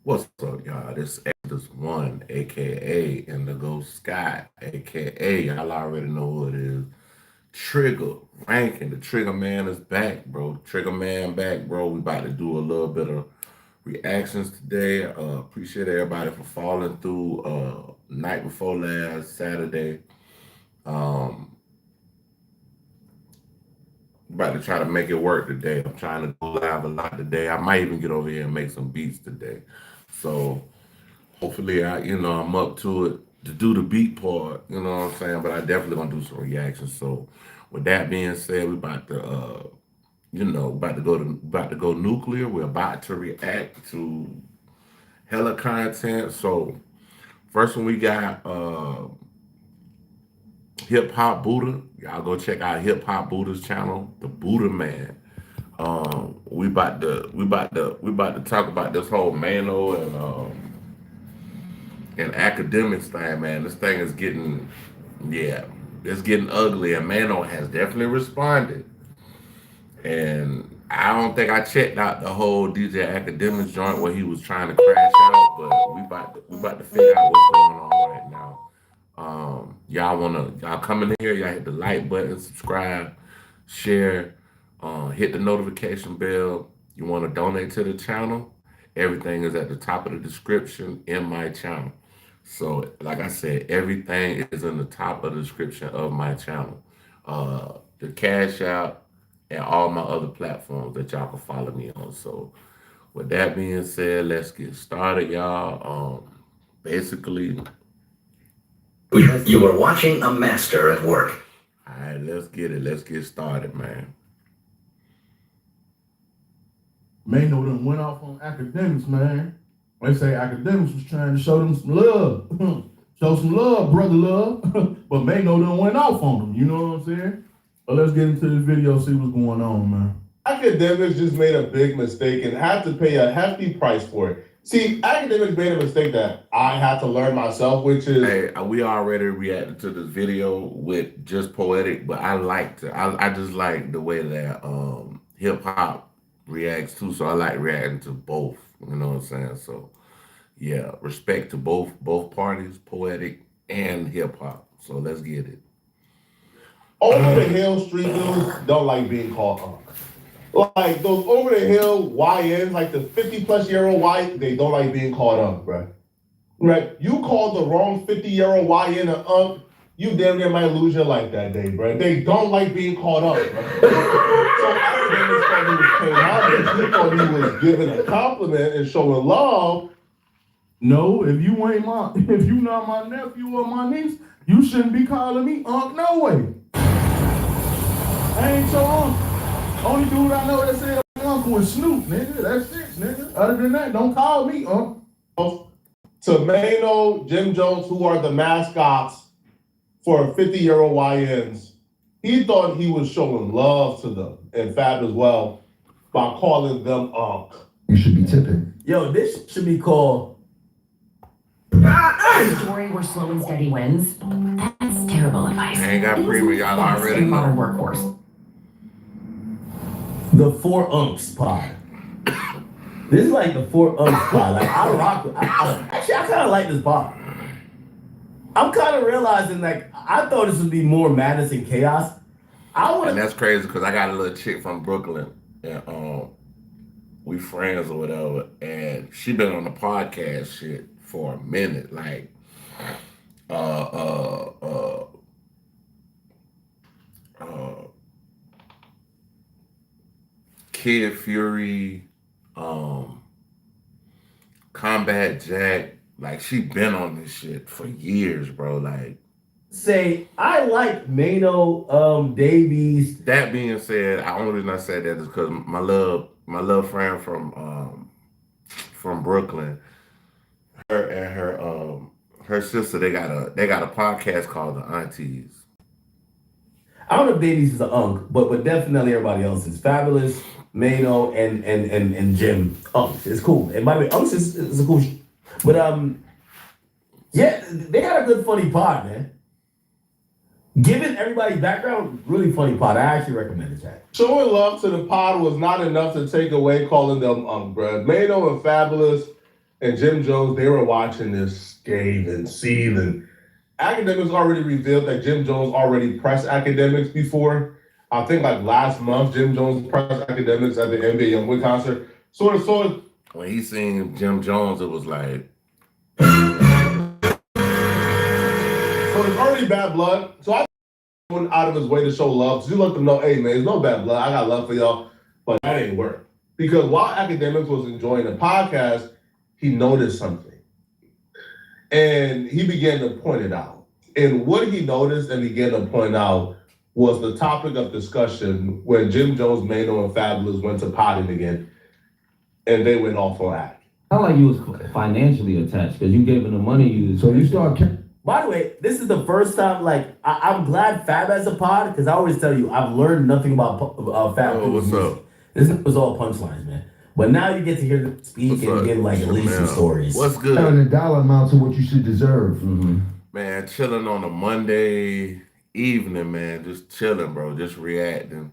What's up, y'all? This is one, aka Indigo Sky, aka y'all already know who it is. Trigger ranking. The Trigger Man is back, bro. Trigger Man back, bro. We about to do a little bit of reactions today. Appreciate everybody for falling through. Night before last Saturday. Um, About to try to make it work today. I'm trying to go live a lot today. I might even get over here and make some beats today. So hopefully I'm up to it to do the beat part, you know what I'm saying? But I definitely gonna do some reactions. So with that being said, we about to about to go nuclear. We're about to react to hella content. So first one we got Hip Hop Buddha. Y'all go check out Hip Hop Buddha's channel, the Buddha Man. We about to talk about this whole Mano and academics thing, man. This thing is getting, yeah, it's getting ugly, and Mano has definitely responded. And I don't think I checked out the whole DJ Academics joint where he was trying to crash out, but we about to figure out what's going on right now. Y'all come in here, y'all hit the like button, subscribe, share, hit the notification bell. You want to donate to the channel? Everything is at the top of the description in my channel. So, like I said, everything is in the top of the description of my channel. The Cash App and all my other platforms that y'all can follow me on. So, with that being said, let's get started, y'all. Basically, You are watching a master at work. all right, let's get it. Let's get started, man. Mano done went off on academics, man. They say academics was trying to show them some love. Show some love, brother love. But Mano done went off on them, you know what I'm saying? But let's get into this video, see what's going on, man. Academics just made a big mistake and had to pay a hefty price for it. See, academics made a mistake that I had to learn myself, which is Hey, we already reacted to this video with just poetic, but I just like the way that hip hop reacts too. So I like reacting to both. You know what I'm saying? So yeah, respect to both parties, poetic and hip hop. So let's get it. over the hill street dudes don't like being called Unc. Like those over the hill YNs, like the 50-plus-year-old Y, they don't like being called Unc, bro. Right? You called the wrong 50-year-old YN an Unc, you damn near might lose your life that day, bro. They don't like being called Unc, bro. So academics thought he was paying homage. He thought he was giving a compliment and showing love. No, if you not my nephew or my niece, you shouldn't be calling me Unc, no way. I ain't your uncle. Only dude I know that said uncle was Snoop, nigga. That's it, nigga. Other than that, don't call me Unc. To Mano, Jim Jones, who are the mascots for 50-year-old YNs, he thought he was showing love to them, and Fab as well, by calling them Unc. You should be tipping. Yo, this should be called story where slow and steady wins. That's terrible advice. I ain't got premium, y'all already in modern know. workforce. the Four Unks pod. This is like the Four Unks pod. Like I rock. Actually, I kind of like this pod. I'm kind of realizing like I thought this would be more madness and chaos. And that's crazy because I got a little chick from Brooklyn, and we friends or whatever, and she been on the podcast shit for a minute, like Kid Fury, Combat Jack, like she been on this shit for years, bro. Like, say I like Mano Davies. that being said, the only reason I said that is because my love friend from Brooklyn, her and her sister, they got a podcast called The Aunties. I don't know if Davies is an Unk, but definitely everybody else is fabulous. Mano and Jim Unks. It's cool. And by the way, Unks is a cool but yeah, they had a good funny pod, man. Given everybody's background, really funny pod. I actually recommend it, Jack. Showing love to the pod was not enough to take away calling them Unc, bro. Mano and Fabulous, and Jim Jones, they were watching this scathing, seething. Academics already revealed that Jim Jones already pressed academics before. I think like last month, Jim Jones pressed academics at the NBA Youngboy concert. Sort of. When he seen Jim Jones, it was like, So there's already bad blood. So I went out of his way to show love. So you let them know, hey man, there's no bad blood. I got love for y'all. But that ain't work. Because while Academics was enjoying the podcast, he noticed something. And he began to point it out. And what he noticed and began to point out was the topic of discussion when Jim Jones, Mano, and Fabulous went to potting again. And they went off on act. Not like you was financially attached because you gave him the money you. So you start. By the way, this is the first time, like, I'm glad Fab has a pod, because I always tell you, I've learned nothing about Fab. oh, what's up? This was all punchlines, man. But now you get to hear them speak What's and up? give, like, at least some stories. What's good? Having a dollar amount to what you should deserve. Mm-hmm. Man, chilling on a Monday evening, man. Just chilling, bro. Just reacting.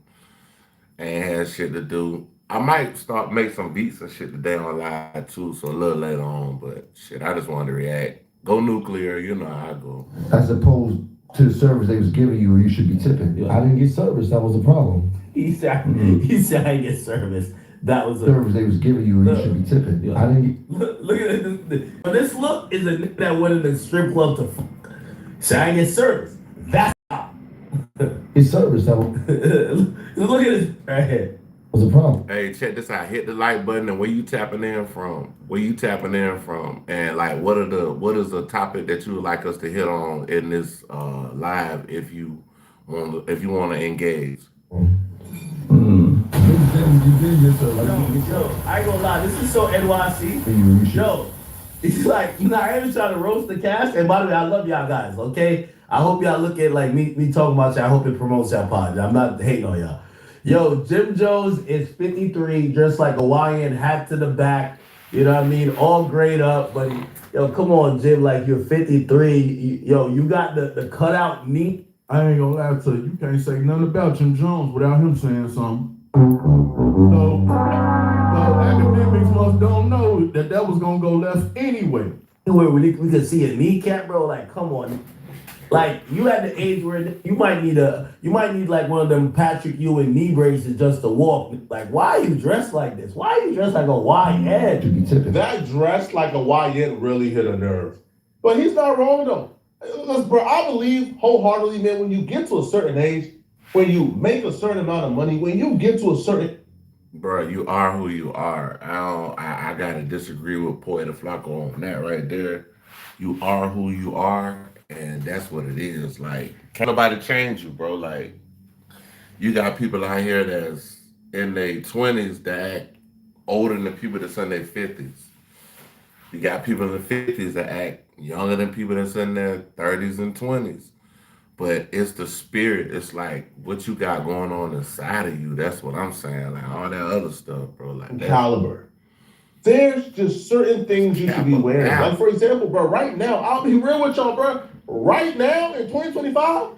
Ain't had shit to do. I might start make some beats and shit today on live too, so a little later on. But shit, I just wanted to react. Go nuclear, you know how I go. As opposed to the service they was giving you, you should be tipping. Yeah. I didn't get service. That was the problem. He said, he said I get service. That was a Service they was giving you, you should be tipping. Yeah. I didn't get. look at this. This look is a nigga that went in the strip club to fuck. Say I get service. That's how. It's service that Look at this right here. was the problem. Hey, check this out. Hit the like button and where you tapping in from? Where you tapping in from? And like, what is the topic that you would like us to hit on in this live if you want to engage? Yo, I ain't gonna lie, this is so NYC. Yo, it's like, you know, I ain't trying to roast the cast. And by the way, I love y'all guys, okay? I hope y'all look at like me talking about y'all. I hope it promotes y'all pod. I'm not hating on y'all. Yo, Jim Jones is 53, dressed like a Hawaiian, hat to the back. You know what I mean? All grayed up. But, yo, come on, Jim, like you're 53. Yo, you got the cutout knee. I ain't gonna lie to you. You can't say nothing about Jim Jones without him saying something. So academics must don't know that was gonna go left anyway. Where we could see a kneecap, bro. Like, come on. Like, you at the age where you might need like one of them Patrick Ewing knee braces just to walk. Like, why are you dressed like this? Why are you dressed like a YN? That dress like a YN really hit a nerve. But he's not wrong though. Listen, bro, I believe wholeheartedly, man, when you get to a certain age, when you make a certain amount of money, when you get to a certain... Bro, you are who you are. I gotta disagree with Poeta Flacco on that right there. You are who you are, and that's what it is. Like, can't nobody change you, bro. Like, you got people out here that's in their 20s that act older than the people that's in their 50s. You got people in the 50s that act younger than people that's in their 30s and 20s. But it's the spirit. It's like what you got going on inside of you. That's what I'm saying. Like all that other stuff, bro. Like that. Caliber. There's just certain things you should be wearing. Like, for example, bro, right now, I'll be real with y'all, bro. Right now, in 2025,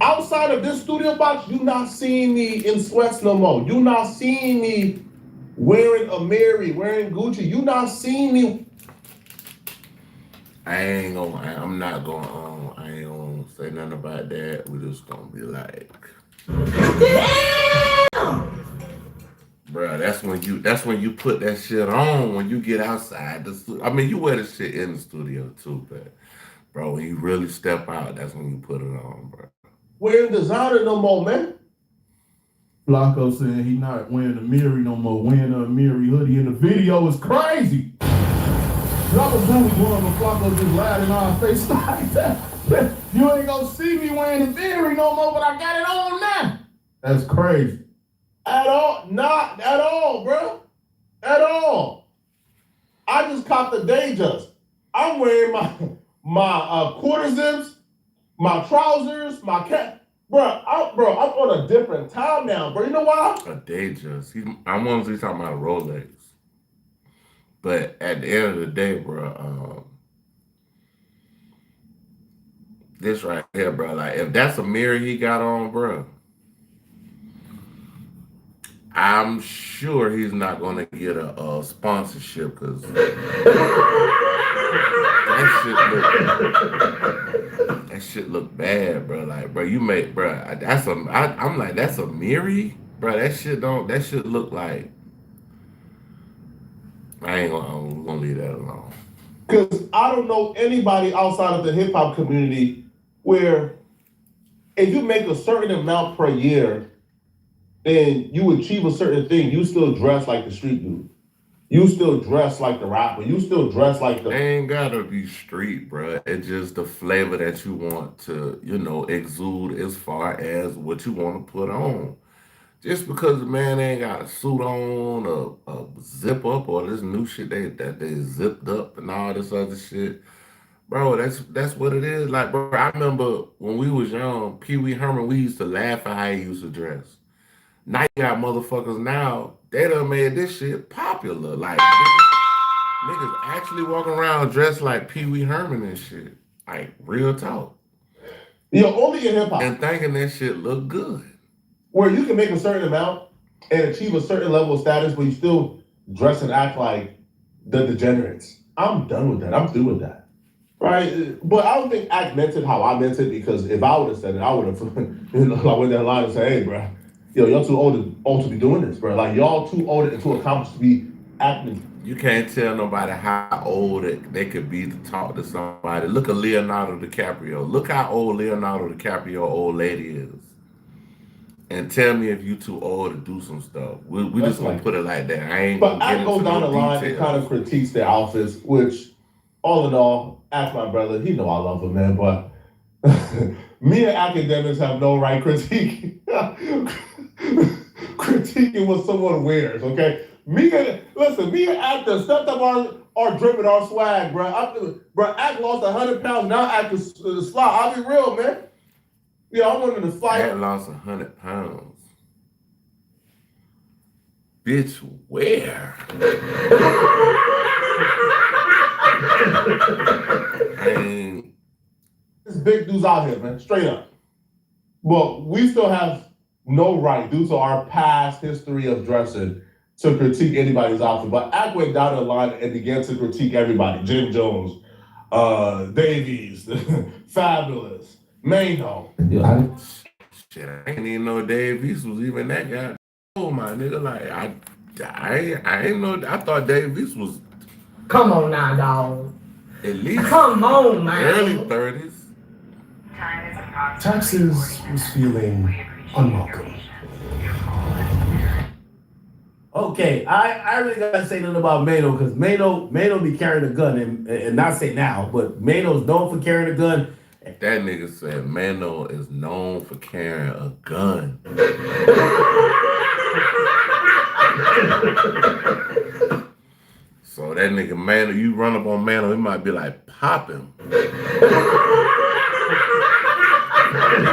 outside of this studio box, you not seeing me in sweats no more. You not seeing me wearing a Mary, wearing Gucci. You not seeing me. I'm not gonna I ain't gonna say nothing about that. We're just gonna be like, bro, that's when you put that shit on when you get outside. I mean, you wear this shit in the studio too, but bro, when you really step out, that's when you put it on, bro. Wearing designer no more, man. Flacco saying he not wearing a Miri no more, wearing a Miri hoodie in the video is crazy. That was really one, but Flacco just laughed in our face like that. You ain't gonna see me wearing a Miri no more, but I got it on now. That's crazy. At all, not at all, bro. At all. I just copped the day just. I'm wearing my quarter zips, my trousers, my cap. Bro, I'm on a different time now, bro. You know why? A day just. I'm honestly talking about a Rolex. But at the end of the day, bro, this right here, bro, like if that's a mirror he got on, bro, I'm sure he's not gonna get a sponsorship because that shit look bad, bro. Like, bro, you make, bro. I'm like, that's a Miri, bro. That shit look like. I'm gonna leave that alone. Because I don't know anybody outside of the hip hop community where if you make a certain amount per year and you achieve a certain thing, you still dress like the street dude. You still dress like the rapper. You still dress like the. They ain't gotta be street, bro. It's just the flavor that you want to, exude as far as what you want to put on. Just because the man ain't got a suit on, a zip up, or this new shit that they zipped up and all this other shit, bro. That's what it is. Like, bro, I remember when we was young, Pee Wee Herman, we used to laugh at how he used to dress. Now you got motherfuckers now, they done made this shit popular. Like, niggas actually walking around dressed like Pee Wee Herman and shit. Like, real talk. Only in hip hop. And thinking that shit look good. Where you can make a certain amount and achieve a certain level of status, but you still dress and act like the degenerates. I'm done with that. I'm through with that. Right? But I don't think Act meant it how I meant it, because if I would have said it, I would have I went that line and said, hey, bro, y'all too old to be doing this, bro. Like, y'all too old and too accomplished to be acting. You can't tell nobody how old they could be to talk to somebody. Look at Leonardo DiCaprio. Look how old Leonardo DiCaprio old lady is. And tell me if you too old to do some stuff. We just gonna put it like that. I ain't But gonna get Act goes into down the no line and details. kind of critiques their outfits, which, all in all, Act my brother. He know I love him, man, but me and academics have no right critiquing what someone wears, okay? Me and Act have stepped up our drip and our swag, bro. Act lost 100 pounds, now Act is fly. I'll be real, man. I wanted to fight. I lost 100 pounds. Bitch, where? There's big dudes out here, man, straight up. But we still have no right, due to our past history of dressing, to critique anybody's outfit. But Act went down the line and began to critique everybody. Jim Jones, Davies, Fabulous, Mano. Shit, I didn't even know Dave East was even that guy. Oh my nigga, like I ain't know. I thought Dave East was. Come on now, dog. At least Come on, man. early 30s. Taxes was feeling unwelcome. Okay, I really gotta say nothing about Mano, because Mano be carrying a gun, and not say now, but Mano's known for carrying a gun. That nigga said Mano is known for carrying a gun. So that nigga Mano, you run up on Mano, he might be like, pop him.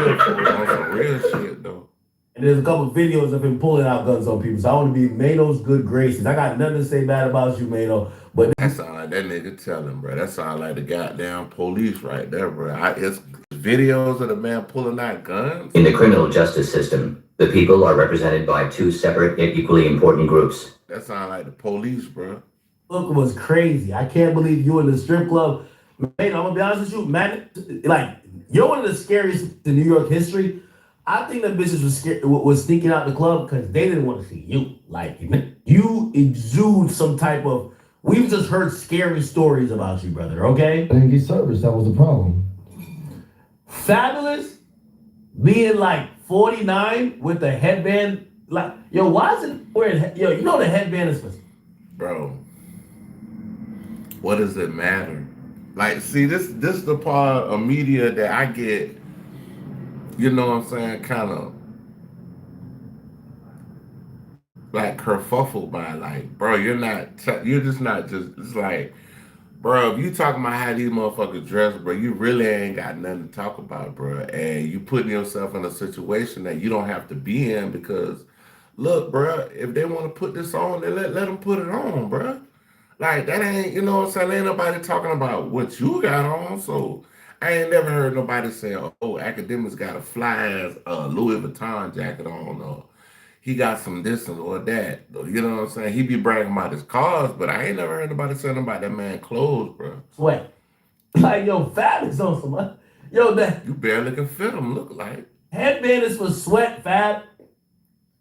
On some real shit though. And there's a couple videos of him pulling out guns on people. So I want to be Mano's good graces. I got nothing to say bad about you, Mano. But that sound like that nigga telling, bro. That sound like the goddamn police right there, bro. It's videos of the man pulling out guns. In the criminal justice system, the people are represented by two separate yet equally important groups. That sound like the police, bro. Look was crazy. I can't believe you in the strip club. Mano, I'm gonna be honest with you, man. Like, you're one of the scariest in New York history. I think the bitches was sneaking out the club because they didn't want to see you. Like, you exude some type of. We've just heard scary stories about you, brother. Okay. I didn't get service. That was the problem. Fabulous, being like 49 with the headband. Like, yo, why is it wearing? Yo, you know the headband is for. Bro, what does it matter? Like, see, this is the part of media that I get. You know what I'm saying? Kind of like kerfuffled by, like, bro, you're just not just, it's like, bro, if you talking about how these motherfuckers dress, bro, you really ain't got nothing to talk about, bro. And you putting yourself in a situation that you don't have to be in because, look, bro, if they want to put this on, then let them put it on, bro. Like, that ain't, you know what I'm saying? Ain't nobody talking about what you got on, so I ain't never heard nobody say, oh, academics got a fly ass Louis Vuitton jacket on, or he got some this or that. You know what I'm saying? He be bragging about his cars, but I ain't never heard nobody saying about that man clothes, bro. Sweat. Like, yo, Fab is on some. Yo, the You barely can fit him, look like. headband is for sweat, Fab.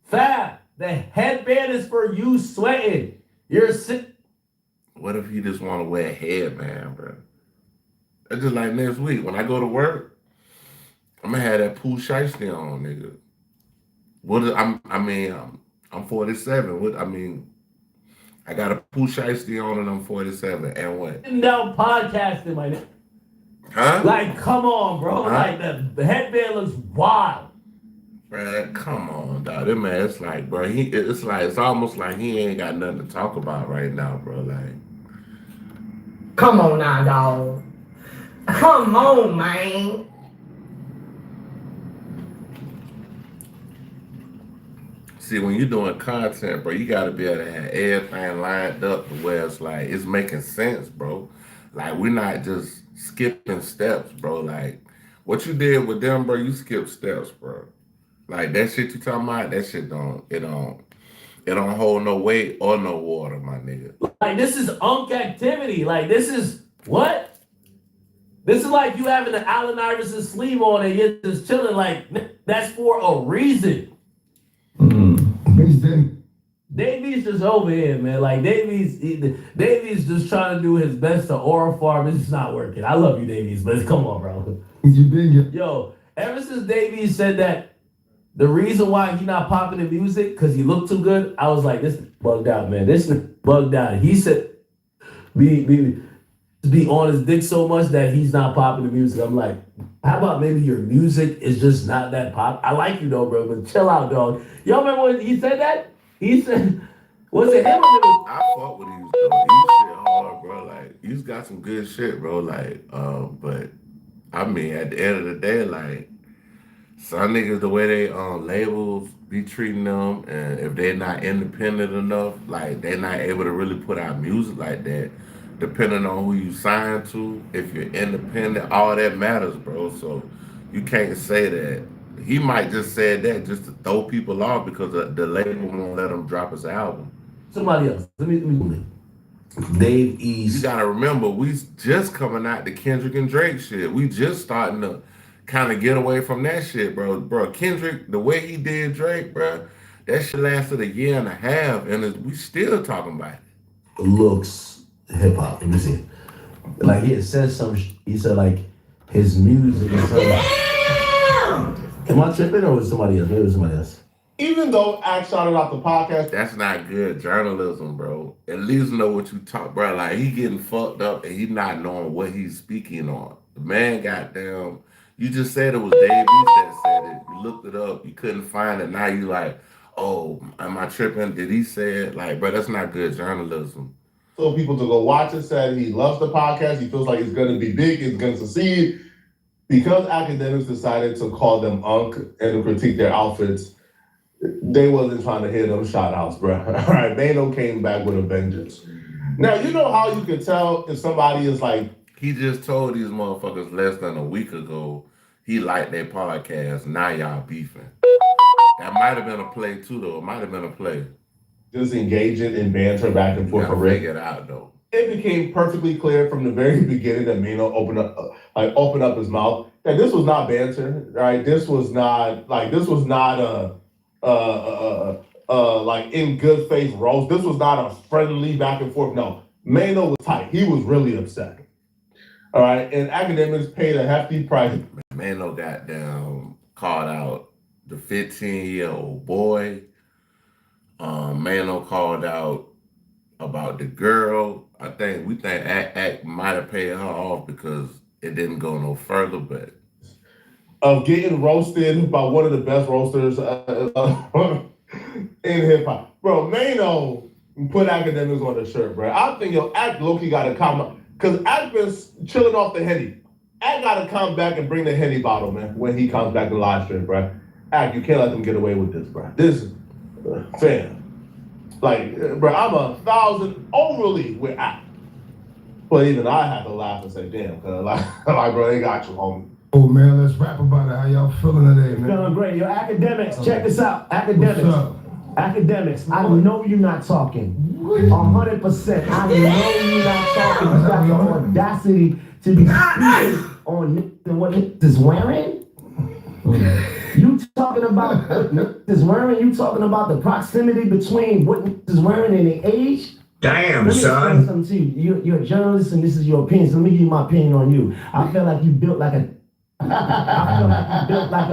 Fab, the headband is for you sweating. You're sick. What if he just want to wear a headband, bro? That's just like next week. When I go to work, I'm gonna have that Pooh Shiesty on, nigga. I'm 47. I got a Pooh Shiesty on and I'm 47. And what? Sitting down podcasting, my nigga. Huh? Like, come on, bro. Huh? Like, the headband looks wild. Bruh, come on, dog. That man, it's like, bro, it's almost like he ain't got nothing to talk about right now, bro. Like, Come on now, dog. Come on, man. see, when you're doing content, bro, you gotta be able to have everything lined up to where it's like it's making sense, bro. Like we're not just skipping steps, bro. Like what you did with them, bro, you skipped steps, bro. Like that shit you talking about, that shit it don't hold no weight or no water, my nigga. Like, this is unk activity. Like, this is what? This is like you having the Allen Iverson sleeve on and you're just chilling. Like, that's for a reason. Davies just over here, man. Like, Davies just trying to do his best to aura farm. It's just not working. I love you, Davies, but come on, bro. Yo, ever since Davies said that the reason why he not popping in music because he looked too good, I was like, this is bugged out, man. This is bugged out. He said be on his dick so much that he's not popping in music. I'm like, how about maybe your music is just not that pop? I like you though, bro, but chill out, dog. Y'all remember when he said that? He said, was it him? I fuck with you, though. You shit hard, bro. Like, you got some good shit, bro. Like, but I mean, at the end of the day, like, some niggas, the way they labels be treating them, and if they're not independent enough, like they're not able to really put out music like that, depending on who you sign to, if you're independent, all that matters, bro. So you can't say that. He might just say that just to throw people off because the label won't let him drop his album. Somebody else. Let me. Dave East. You gotta remember, we just coming out the Kendrick and Drake shit. We just starting to kind of get away from that shit, bro. Bro, Kendrick, the way he did Drake, bro, that shit lasted a year and a half, and we still talking about it. Looks hip hop. Let me see. Like he said he said like his music is something. Am I tripping or was somebody else? Maybe it was somebody else. Even though Axe shouted out the podcast, that's not good journalism, bro. At least know what you talk, bro. Like he getting fucked up and he not knowing what he's speaking on. The man, goddamn. You just said it was Dave East that said it. You looked it up. You couldn't find it. Now you like, oh, am I tripping? Did he say it? Like, bro, that's not good journalism. So people to go watch it, said he loves the podcast. He feels like it's going to be big. It's going to succeed. Because academics decided to call them unk and to critique their outfits, they wasn't trying to hear them shout outs, bro. All right, Mano came back with a vengeance. Now, you know how you can tell if somebody is like, he just told these motherfuckers less than a week ago he liked their podcast. Now y'all beefing. That might have been a play too, though. It might have been a play. Just engaging in banter back and forth. Figure it out, though. It became perfectly clear from the very beginning that Mano opened up his mouth that this was not banter, right? This was not like in good faith roast. This was not a friendly back and forth. No, Mano was tight. He was really upset. All right, and academics paid a hefty price. Mano got down, called out the 15-year-old boy. Mano called out about the girl. We think Act might have paid her off because it didn't go no further, but of getting roasted by one of the best roasters in hip hop, bro. Mano put academics on the shirt, bro. I think Act Loki got to come because Act been chilling off the Henny. Act got to come back and bring the Henny bottle, man. When he comes back to live stream, bro. Act, you can't let them get away with this, bro. This is fam. Like, bro, I'm 1,000 overly with Act. But even I have to laugh and say, damn, cuz like, bro, they got you, homie. Oh, man, let's rap about it. How y'all feeling today, man? Feeling great. Yo, academics, check this out. Academics. Academics, I know you're not talking. 100%. I know you're not talking. You got the audacity to be speaking on what is wearing? You talking about what is wearing? You talking about the proximity between what is wearing and the age? Damn, Let me explain son. something to you. You're a journalist and this is your opinion. So let me give you my opinion on you. I feel like you built like a I feel like you built like a.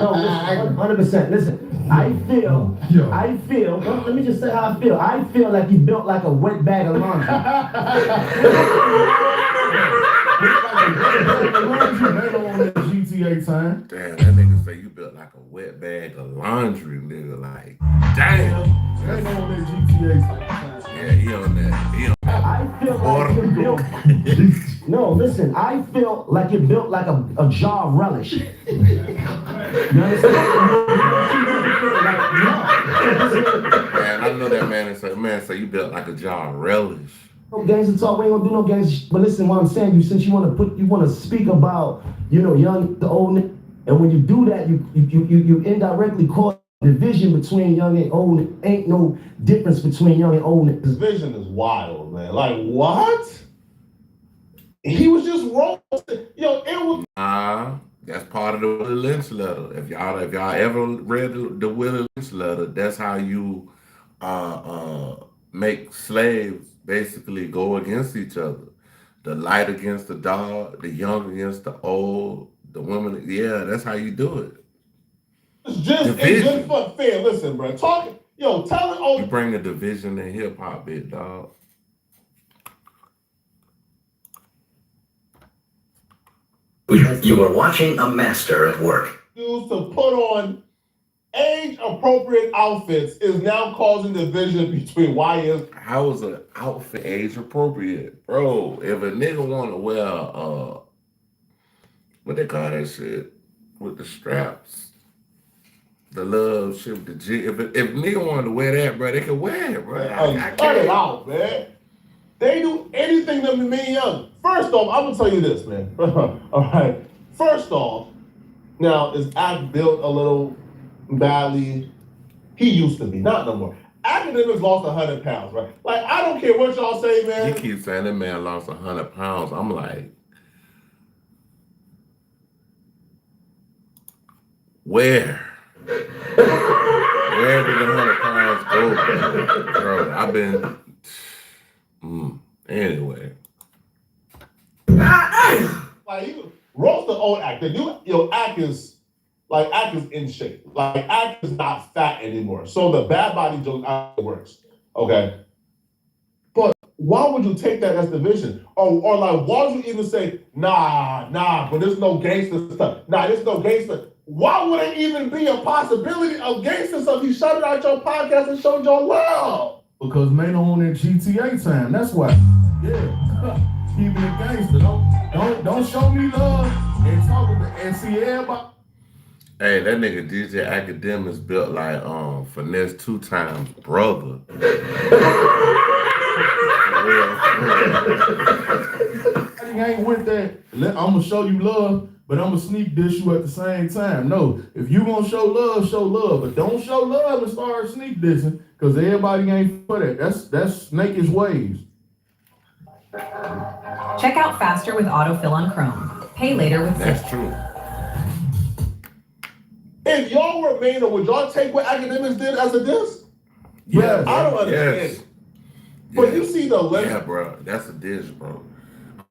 No, listen, 100%. Listen, I feel. Let me just say how I feel. I feel like you built like a wet bag of laundry. GTA time. Damn, that nigga say you built like a wet bag of laundry, nigga. Like, damn. Ain't on that GTA time. Yeah, he on that. He on that. I feel like you built. No, listen. I feel like you built like a jar of relish. You understand? Man, I know that man say you built like a jar of relish. No gangster talk. We ain't gonna do no gangster. But listen, what I'm saying, since you want to speak about, young, the old, and when you do that, you indirectly cause division between young and old. Ain't no difference between young and old. His vision is wild, man. Like, what? He was just wrong. It was. That's part of the Willie Lynch letter. If y'all ever read the Willie Lynch letter, that's how you make slaves basically go against each other. The light against the dark, the young against the old, the women. Yeah, that's how you do it. It's just fair. Listen, bro. Telling You bring the division in hip hop, big dog. You were watching a master at work. dudes to put on age-appropriate outfits is now causing division between YNs. How is an outfit age appropriate? Bro, if a nigga want to wear, what they call that shit? With the straps. The love shit with the G. If nigga wanted to wear that, bro, they can wear it, bro. Cut it out, man. They do anything to me young. First off, I'm gonna tell you this, man. All right. First off, now is Act built a little badly? He used to be, not no more. Academics lost 100 pounds, right? Like, I don't care what y'all say, man. You keep saying that man lost 100 pounds. I'm like, where? Where did the 100 pounds go, bro? I've been, anyway. Like, you roast the old actor. Act is in shape. Like, Act is not fat anymore. So the bad body joke works. Okay. But why would you take that as division? Or like, why would you even say, nah, but there's no gangster stuff. Nah, there's no gangster. Why would it even be a possibility of gangster stuff? He shouted out your podcast and showed y'all love. Because man on that GTA time. That's why. Yeah. Keep it gangster. Don't show me love and talk about and see everybody. Hey, that nigga DJ Academics built like Finesse 2 times brother. I ain't with that. I'm gonna show you love, but I'm gonna sneak dish you at the same time. No, if you gonna show love, but don't show love and start sneak dissing, because everybody ain't for that. That's snakish ways. Check out faster with autofill on Chrome. Pay later with That's true. If y'all were Maynard, would y'all take what Academics did as a diss? Yeah, I don't understand. Yes. But you see the list. Yeah, bro. That's a dish, bro.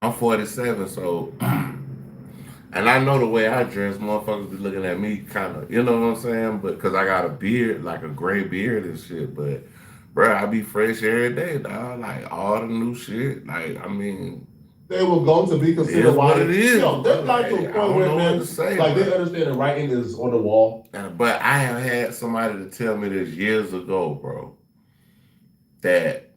I'm 47, so and I know the way I dress, motherfuckers be looking at me kind of, you know what I'm saying? But because I got a beard, like a gray beard and shit, but bro, I be fresh every day, dog. Like all the new shit. Like, I mean, they will go to be considered what it is. They're not to a point where, man, to say, like bro. they understand the writing is on the wall. But I have had somebody to tell me this years ago, bro, that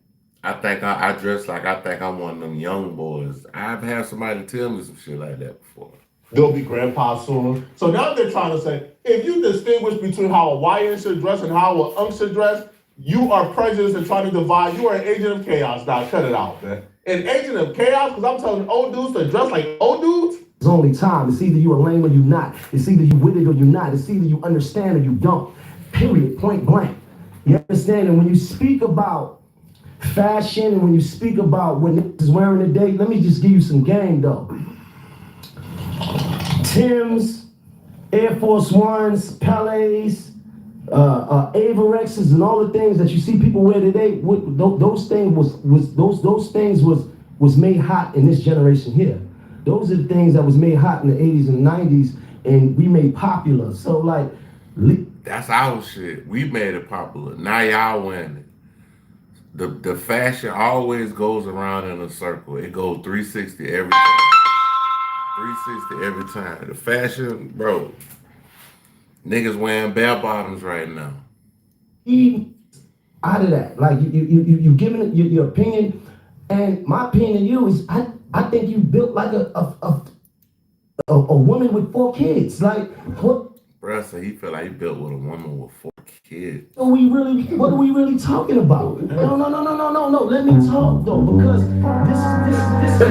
I think I dress like I think I'm one of them young boys. I've had somebody tell me some shit like that before. They'll be grandpa soon. So now they're trying to say, if you distinguish between how a YN should dress and how an UNC should dress, you are prejudiced and trying to divide. You are an agent of chaos. Now cut it out, man. An agent of chaos, because I'm telling old dudes to dress like old dudes. It's only time. It's either you a lame or you not. It's either you with it or you not. It's either you understand or you don't. period, point blank. You understand? And when you speak about fashion and when you speak about what niggas is wearing today, let me just give you some game though. Tim's, Air Force Ones, Pelés, Avorexes, and all the things that you see people wear today, those things was made hot in this generation here. Those are the things that was made hot in the 80s and 90s, and we made popular. So like, that's our shit. We made it popular. Now y'all wearing it. The fashion always goes around in a circle. It goes 360 every time. 360 every time. The fashion, bro. Niggas wearing bell bottoms right now. Even out of that, like you giving it your opinion, and my opinion of you is I think you built like a woman with 4 kids. Like what? Bruh, so he feel like he built with a woman with 4 kids. What are we really talking about? No. Let me talk though, because this is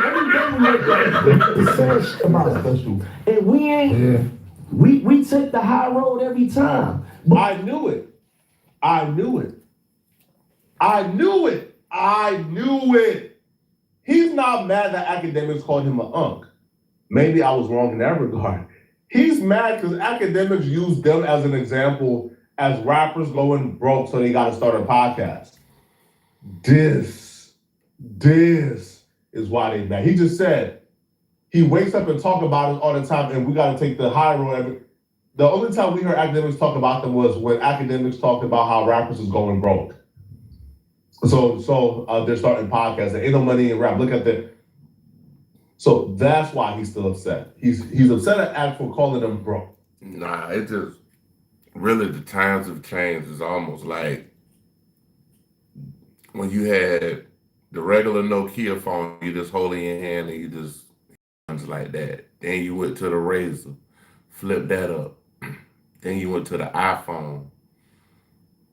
every day we make shit about it. And we ain't. Yeah. We take the high road every time. But I knew it. He's not mad that academics called him an unk. Maybe I was wrong in that regard. He's mad because academics use them as an example as rappers going broke so they got to start a podcast. This is why they mad. He just said, he wakes up and talk about it all the time, and we got to take the high road. The only time we heard academics talk about them was when academics talked about how rappers is going broke. So they're starting podcasts. There ain't no money in rap. Look at that. So that's why he's still upset. He's upset at Act for calling them broke. Nah, it just really the times have changed. It's almost like when you had the regular Nokia phone, you just hold it in your hand and you just like that. Then you went to the Razor, flip that up. Then you went to the iPhone.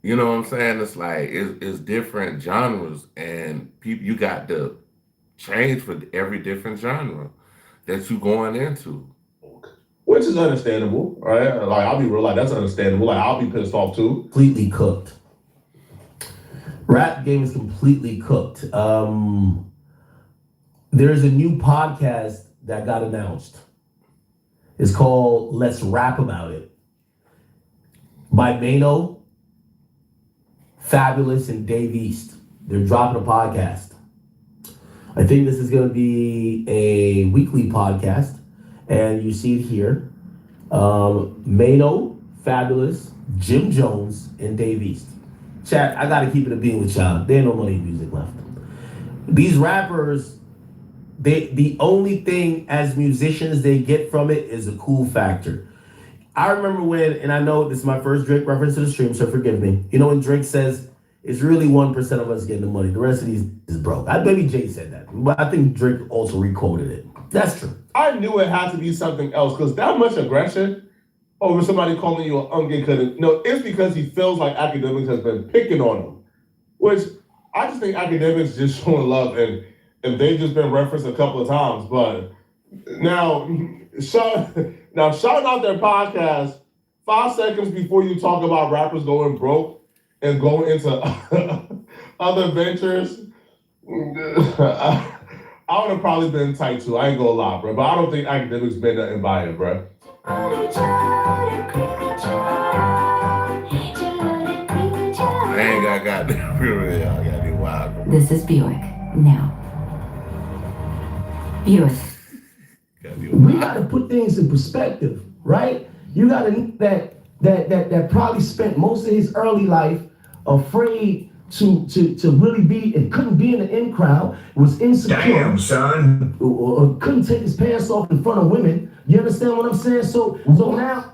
You know what I'm saying? It's like it's different genres, and people, you got to change for every different genre that you going into. Which is understandable, right? Like, I'll be real, like, that's understandable. Like, I'll be pissed off too. Completely cooked. Rap game is completely cooked. There's a new podcast that got announced. It's called Let's Rap About It by Mano, Fabulous, and Dave East. They're dropping a podcast. I think this is going to be a weekly podcast, and you see it here. Mano, Fabulous, Jim Jones, and Dave East. Chat, I got to keep it a being with y'all. There ain't no money music left. These rappers, the only thing as musicians they get from it is a cool factor. I remember when, and I know this is my first Drake reference to the stream, so forgive me. You know when Drake says, it's really 1% of us getting the money. The rest of these is broke. Maybe Jay said that, but I think Drake also re-quoted it. That's true. I knew it had to be something else, because that much aggression over somebody calling you an ungay couldn't. No, it's because he feels like academics has been picking on him, which I just think academics just showing love, and they've just been referenced a couple of times. But now, shouting out their podcast 5 seconds before you talk about rappers going broke and going into other ventures, I would have probably been tight too. I ain't gonna lie, bro. But I don't think academics been nothing by it, bro. I ain't got that. Really, I got to be wild. This is Buick. Now. Buick. We got to put things in perspective, right? You got to that probably spent most of his early life afraid to really be and couldn't be in the in crowd, was insecure. Damn, son. Or couldn't take his pants off in front of women. You understand what I'm saying? So now,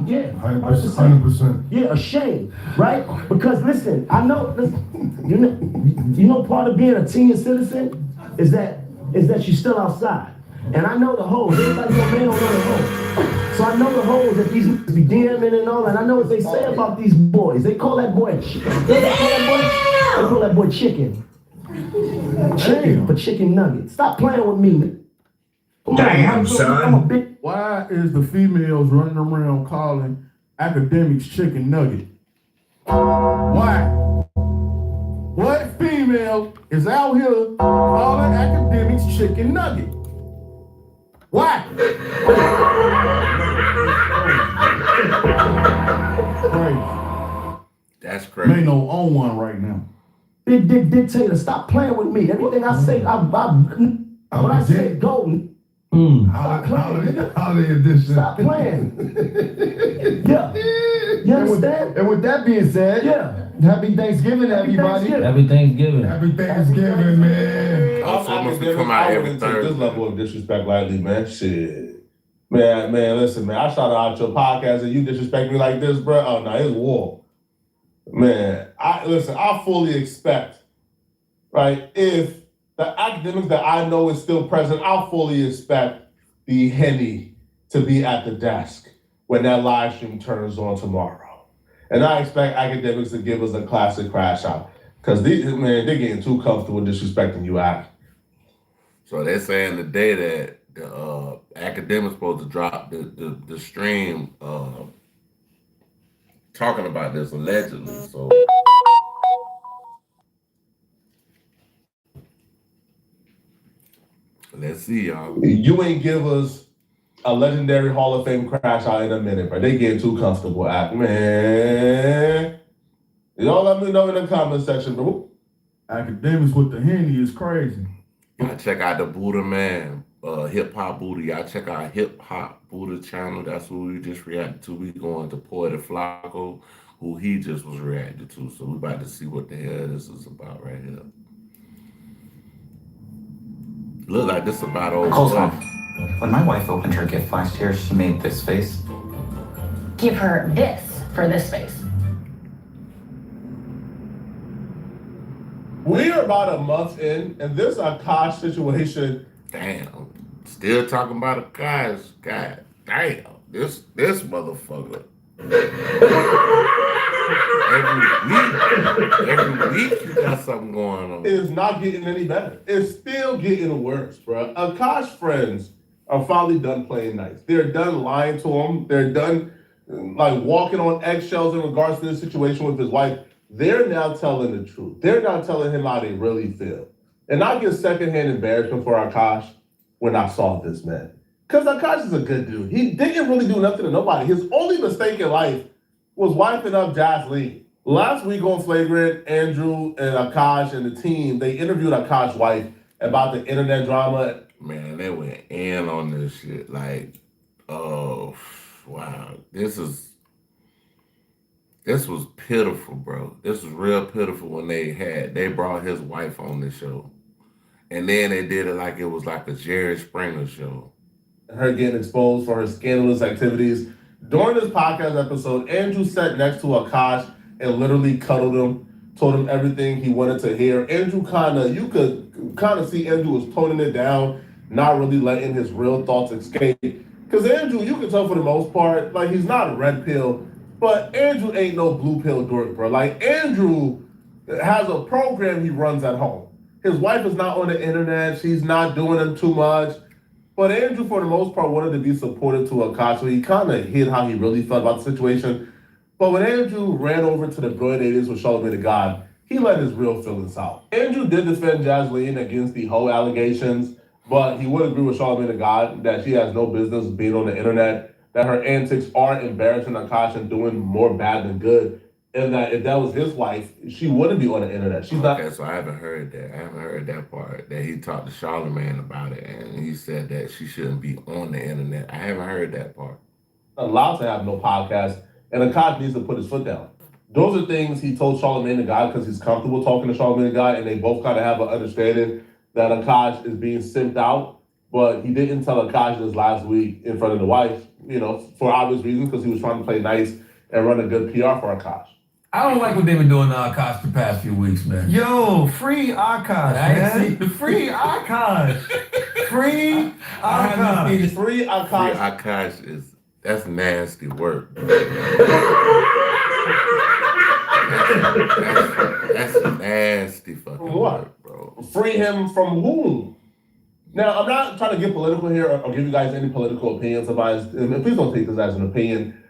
yeah, 100%. Yeah, ashamed, right? Because listen, I know, you know, part of being a senior citizen is that you're still outside. And I know the hoes. Everybody know man don't know the hoes. So I know the hoes that these niggas be DMing and all that. I know what they say about these boys. They call that boy chicken. They call that boy chicken. Chicken for chicken nuggets. Stop playing with me. Damn, son. I'm a big Why is the females running around calling academics chicken nugget? Why? What female is out here calling academics chicken nugget? Why? Crazy. That's crazy. May no own one right now. big dick dictator. Stop playing with me. Everything I say, when I say go, stop playing. Holiday edition. Stop playing. Yeah. You understand? And with that being said, Yeah. happy Thanksgiving, everybody. Happy Thanksgiving. Happy Thanksgiving, man. I'm supposed to come out I every wouldn't take this Thursday. level of disrespect lightly, man. Shit. Man, listen, man. I shout out your podcast and you disrespect me like this, bro. Oh, no, it's war. Man, I fully expect, right, if the academics that I know is still present, I fully expect the Henny to be at the desk when that live stream turns on tomorrow. And I expect academics to give us a classic crash out. Because they're getting too comfortable disrespecting you, Ak. So they're saying today that the academics supposed to drop the stream talking about this allegedly. So let's see, y'all. You ain't give us a legendary Hall of Fame crash out in a minute, bro. They getting too comfortable, Ak. Man. Y'all let me know in the comment section, bro. Academics with the Henny is crazy. Y'all check out the Buddha Man, Hip Hop Buddha. Y'all check out Hip Hop Buddha channel. That's who we just reacted to. We going to Poet Flacco, who he just was reacting to. So we about to see what the hell this is about right here. Look like this about old Coleslaw. boy. When my wife opened her gift last year, she made this face. Give her this for this face. We are about a month in, and this Akash situation. Damn. Still talking about Akash. God damn. This motherfucker. Every week you got something going on. It is not getting any better. It's still getting worse, bro. Akash friends are finally done playing nice. They're done lying to him. They're done like walking on eggshells in regards to this situation with his wife. They're now telling the truth. They're now telling him how they really feel. And I get secondhand embarrassment for Akash when I saw this, man. Because Akash is a good dude. He didn't really do nothing to nobody. His only mistake in life was wiping up Jaslene. Last week on Flagrant, Andrew and Akash and the team, they interviewed Akash's wife about the internet drama. Man, they went in on this shit. Like, oh, wow. This was pitiful, bro. This was real pitiful when they brought his wife on the show. And then they did it like it was like a Jerry Springer show. Her getting exposed for her scandalous activities. During this podcast episode, Andrew sat next to Akash and literally cuddled him, told him everything he wanted to hear. Andrew you could kind of see Andrew was toning it down, not really letting his real thoughts escape. Because Andrew, you can tell for the most part, like he's not a red pill, but Andrew ain't no blue pill dork, bro. Like Andrew has a program he runs at home. His wife is not on the internet. She's not doing him too much. But Andrew, for the most part, wanted to be supportive to Akash. So he kind of hid how he really felt about the situation. But when Andrew ran over to the brilliant aliens with Charlamagne the God, he let his real feelings out. Andrew did defend Jaslene against the whole allegations, but he would agree with Charlamagne the God that she has no business being on the internet, that her antics are embarrassing Akash and doing more bad than good, and that if that was his wife, she wouldn't be on the internet. She's not. Okay, so I haven't heard that. I haven't heard that part, that he talked to Charlamagne about it, and he said that she shouldn't be on the internet. I haven't heard that part. Allowed to have no podcast, and Akash needs to put his foot down. Those are things he told Charlamagne the God because he's comfortable talking to Charlamagne the God, and they both kind of have an understanding that Akash is being simped out, but he didn't tell Akash this last week in front of the wife, for obvious reasons, because he was trying to play nice and run a good PR for Akash. I don't like what they've been doing to Akash the past few weeks, man. Yo, free Akash, man. Free Akash. Free Akash. Free Akash. Free Akash that's nasty work. That's nasty fucking work, bro. Free him from whom? Now, I'm not trying to get political here or give you guys any political opinions about it. And please don't take this as an opinion.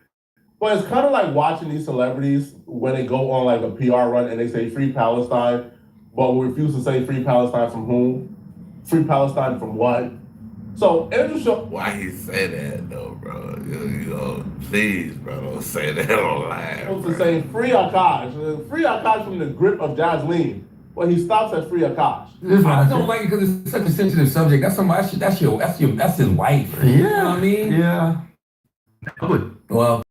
But it's kind of like watching these celebrities when they go on like a PR run and they say free Palestine, but we refuse to say free Palestine from whom? Free Palestine from what? So Andrew Schultz. Why he say that though, bro? Please, bro, don't say that on live. To say free Akash from the grip of Jasleen. Well, he stops at free Akash. I don't like it because it's such a sensitive subject. That's somebody. That's his wife. Yeah. You know what I mean? Yeah. Well.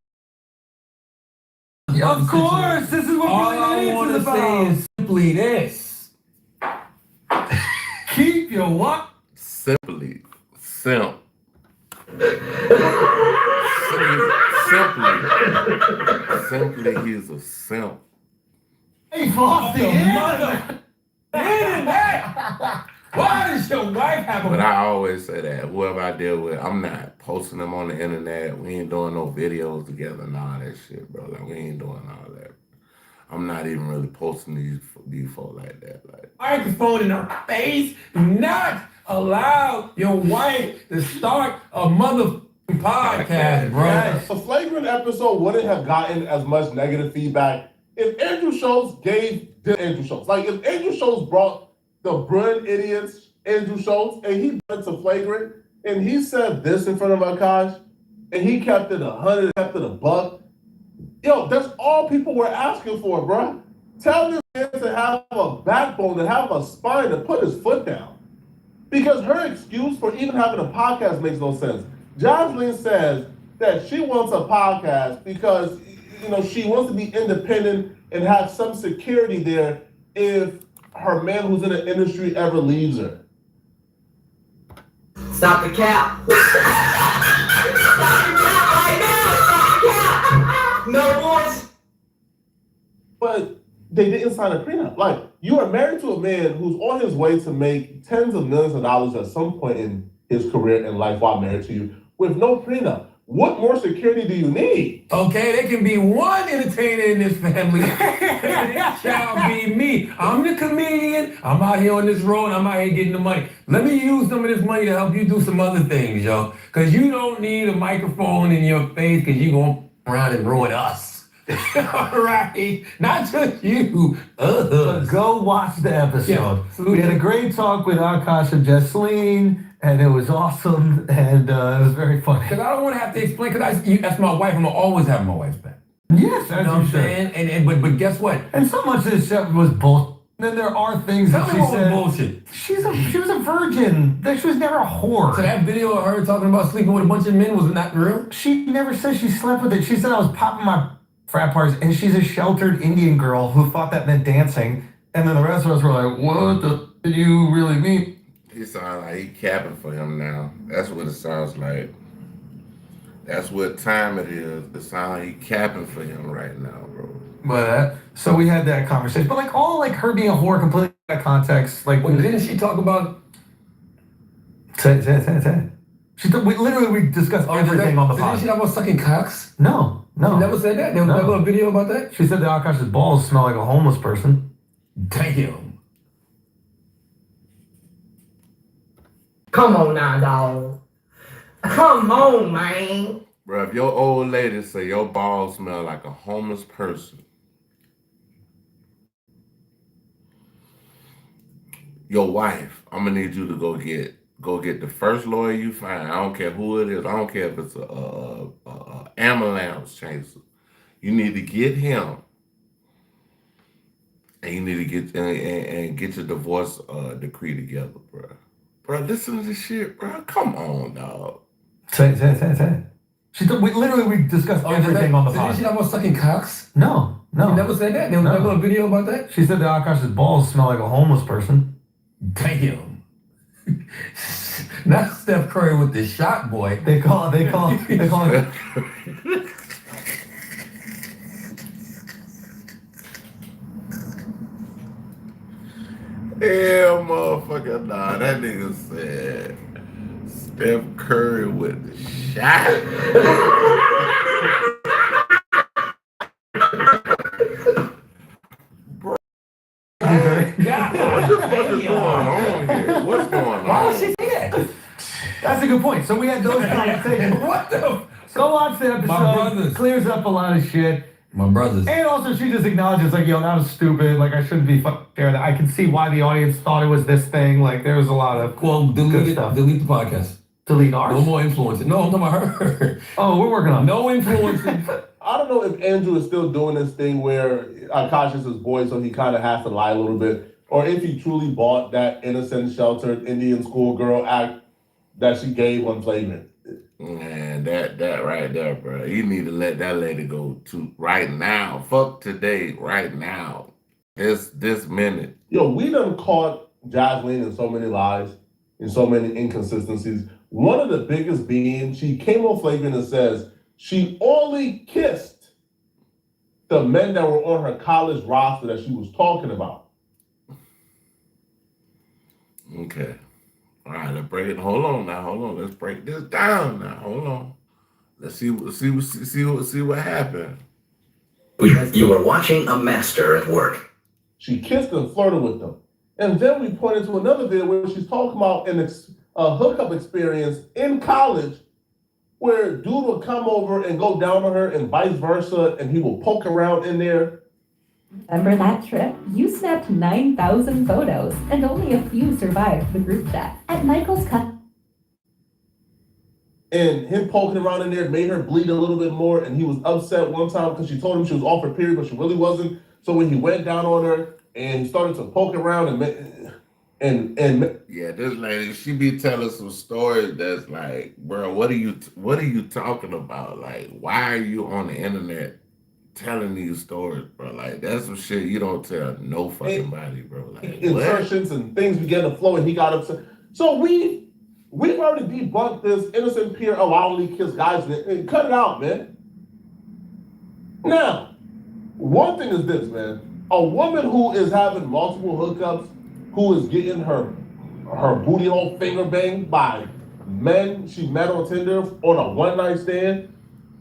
Of course, this is what all I want to say is simply this: keep your what? Simply. Simply, he's a simp. Hey, Frosty, mother. Why does your wife have a? But I always say that whoever I deal with, I'm not posting them on the internet. We ain't doing no videos together and all that shit, bro. Like we ain't doing all that. I'm not even really posting these folk like that. Like microphone in her face. Do not allow your wife to start a motherfucking podcast, bro. A flagrant episode wouldn't have gotten as much negative feedback if Andrew Schultz Andrew Schultz. Like if Andrew Schultz brought the brilliant idiots Andrew Schultz and he went to flagrant and he said this in front of Akash and he kept it 100, kept it a buck. Yo, that's all people were asking for, bro. Tell this man to have a backbone, to have a spine, to put his foot down. Because her excuse for even having a podcast makes no sense. Jasleen says that she wants a podcast because, she wants to be independent and have some security there if her man who's in the industry ever leaves her. Stop the cap. Stop the cap right now. Stop the cap. No voice. But they didn't sign a prenup. Like, you are married to a man who's on his way to make tens of millions of dollars at some point in his career and life while married to you with no prenup. What more security do you need? Okay, there can be one entertainer in this family. It shall be me. I'm the comedian. I'm out here on this road. I'm out here getting the money. Let me use some of this money to help you do some other things, yo. Because you don't need a microphone in your face because you're going to around and ruin us. All right? Not just you. Go watch the episode. Yeah. We had a great talk with Akash and Jasleen. And it was awesome, and it was very funny. Because I don't want to have to explain, because that's my wife, I'm going to always have my wife's back. Yes, you know what I'm saying? But guess what? And so much of this stuff was bullshit. Then there are things that she said. Bullshit. She was a virgin. She was never a whore. So that video of her talking about sleeping with a bunch of men was not real? She never said she slept with it. She said I was popping my frat parties, and she's a sheltered Indian girl who thought that meant dancing. And then the rest of us were like, what do you really mean? He sounds like he capping for him now. That's what it sounds like. That's what time it is. It sounds like he capping for him right now, bro. But so we had that conversation. But all her being a whore completely out of context. Like, didn't she talk about? Say. We discussed everything on the podcast. Didn't she talk about sucking cocks? No. She never said that? There was never a video about that? She said that Akash's balls smell like a homeless person. Damn. Come on now, dog. Come on, man. Bro, if your old lady say your balls smell like a homeless person, your wife, I'm gonna need you to go get the first lawyer you find. I don't care who it is. I don't care if it's a ambulance chaser. You need to get him, and you need to get your divorce decree together, bro. Bro, listen to this shit, bro. Come on, dog. Say. We discussed everything on the podcast. Didn't she talk about sucking cocks? No. She never said that? There was never a video about that? She said that Akash's balls smell like a homeless person. Damn. Not Steph Curry with the shot boy. They call it. Hell, motherfucker, nah, that nigga said Steph Curry with the shot. Bro. God. What the fuck is going on here? What's going on? Why would she say that? That's a good point. So we had those conversations. What the? Go watch the episode. My brothers. Clears up a lot of shit. My brothers. And also, she just acknowledges, like, yo, that was stupid. Like, I shouldn't be fucking sharing that. I can see why the audience thought it was this thing. Like, there was a lot of delete stuff. Delete the podcast. Delete ours? No more influencing. No, I'm talking about her. Oh, we're working on it. No influencing. I don't know if Andrew is still doing this thing where Akash is his boy, so he kind of has to lie a little bit, or if he truly bought that innocent, sheltered Indian schoolgirl act that she gave on Flagrant. Man, that right there, bro. You need to let that lady go to right now. Fuck today, right now. This minute. Yo, we done caught Jasmine in so many lies, in so many inconsistencies. One of the biggest being, she came on Flagrant and says she only kissed the men that were on her college roster that she was talking about. Okay. All right, let's break it. Hold on now. Hold on. Let's break this down now. Hold on. Let's see what happened. You were watching a master at work. She kissed and flirted with them. And then we pointed to another video where she's talking about a hookup experience in college where dude would come over and go down on her and vice versa, and he will poke around in there. Remember that trip? You snapped 9,000 photos, and only a few survived the group chat. At Michael's cut. And him poking around in there made her bleed a little bit more, and he was upset one time because she told him she was off her period, but she really wasn't. So when he went down on her and he started to poke around and yeah, this lady, she be telling some stories that's like, bro, what are you talking about? Like, why are you on the internet telling these stories, bro? Like, that's some shit you don't tell no fucking body, bro. Like, insertions and things began to flow, and he got upset. So we've already debunked this innocent peer allowedly kiss guys and cut it out, man. Now, one thing is this, man. A woman who is having multiple hookups, who is getting her booty hole finger banged by men she met on Tinder on a one-night stand,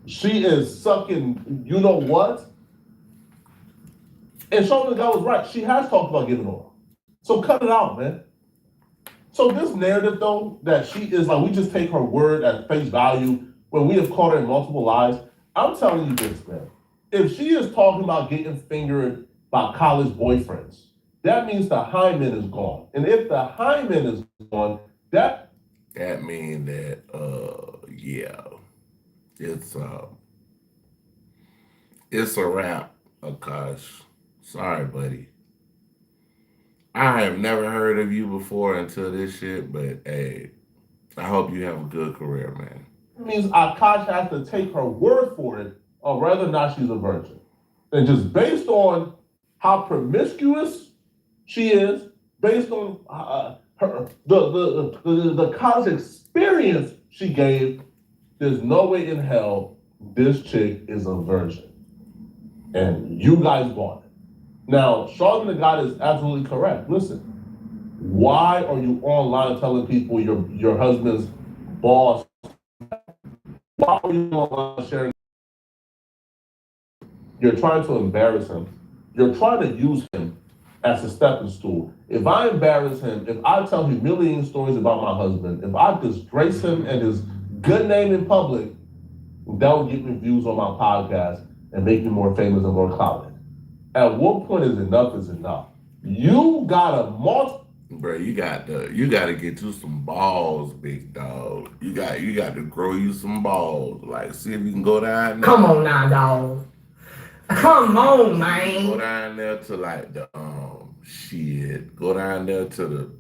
she is sucking you know what? And showing the guy was right. She has talked about giving oral. So cut it out, man. So this narrative, though, that she is like, we just take her word at face value when we have caught her in multiple lies. I'm telling you this, man. If she is talking about getting fingered by college boyfriends, that means the hymen is gone. And if the hymen is gone, that means that yeah. It's a wrap, Akash. Sorry, buddy. I have never heard of you before until this shit, but hey, I hope you have a good career, man. It means Akash has to take her word for it on whether or not she's a virgin. And just based on how promiscuous she is, based on the college experience she gave, there's no way in hell this chick is a virgin. And you guys bought it. Now, Charlamagne the God is absolutely correct. Listen, why are you online telling people your husband's boss? Why are you online sharing? You're trying to embarrass him. You're trying to use him as a stepping stool. If I embarrass him, if I tell humiliating stories about my husband, if I disgrace him and his good name in public, that will get me views on my podcast and make me more famous and more clouded. At what point is enough? You got a Bro, you got to get you some balls, big dog. You got to grow you some balls. Like, see if you can go down there. Come on now, dog. Come on, man. Go down there to like the shit. Go down there to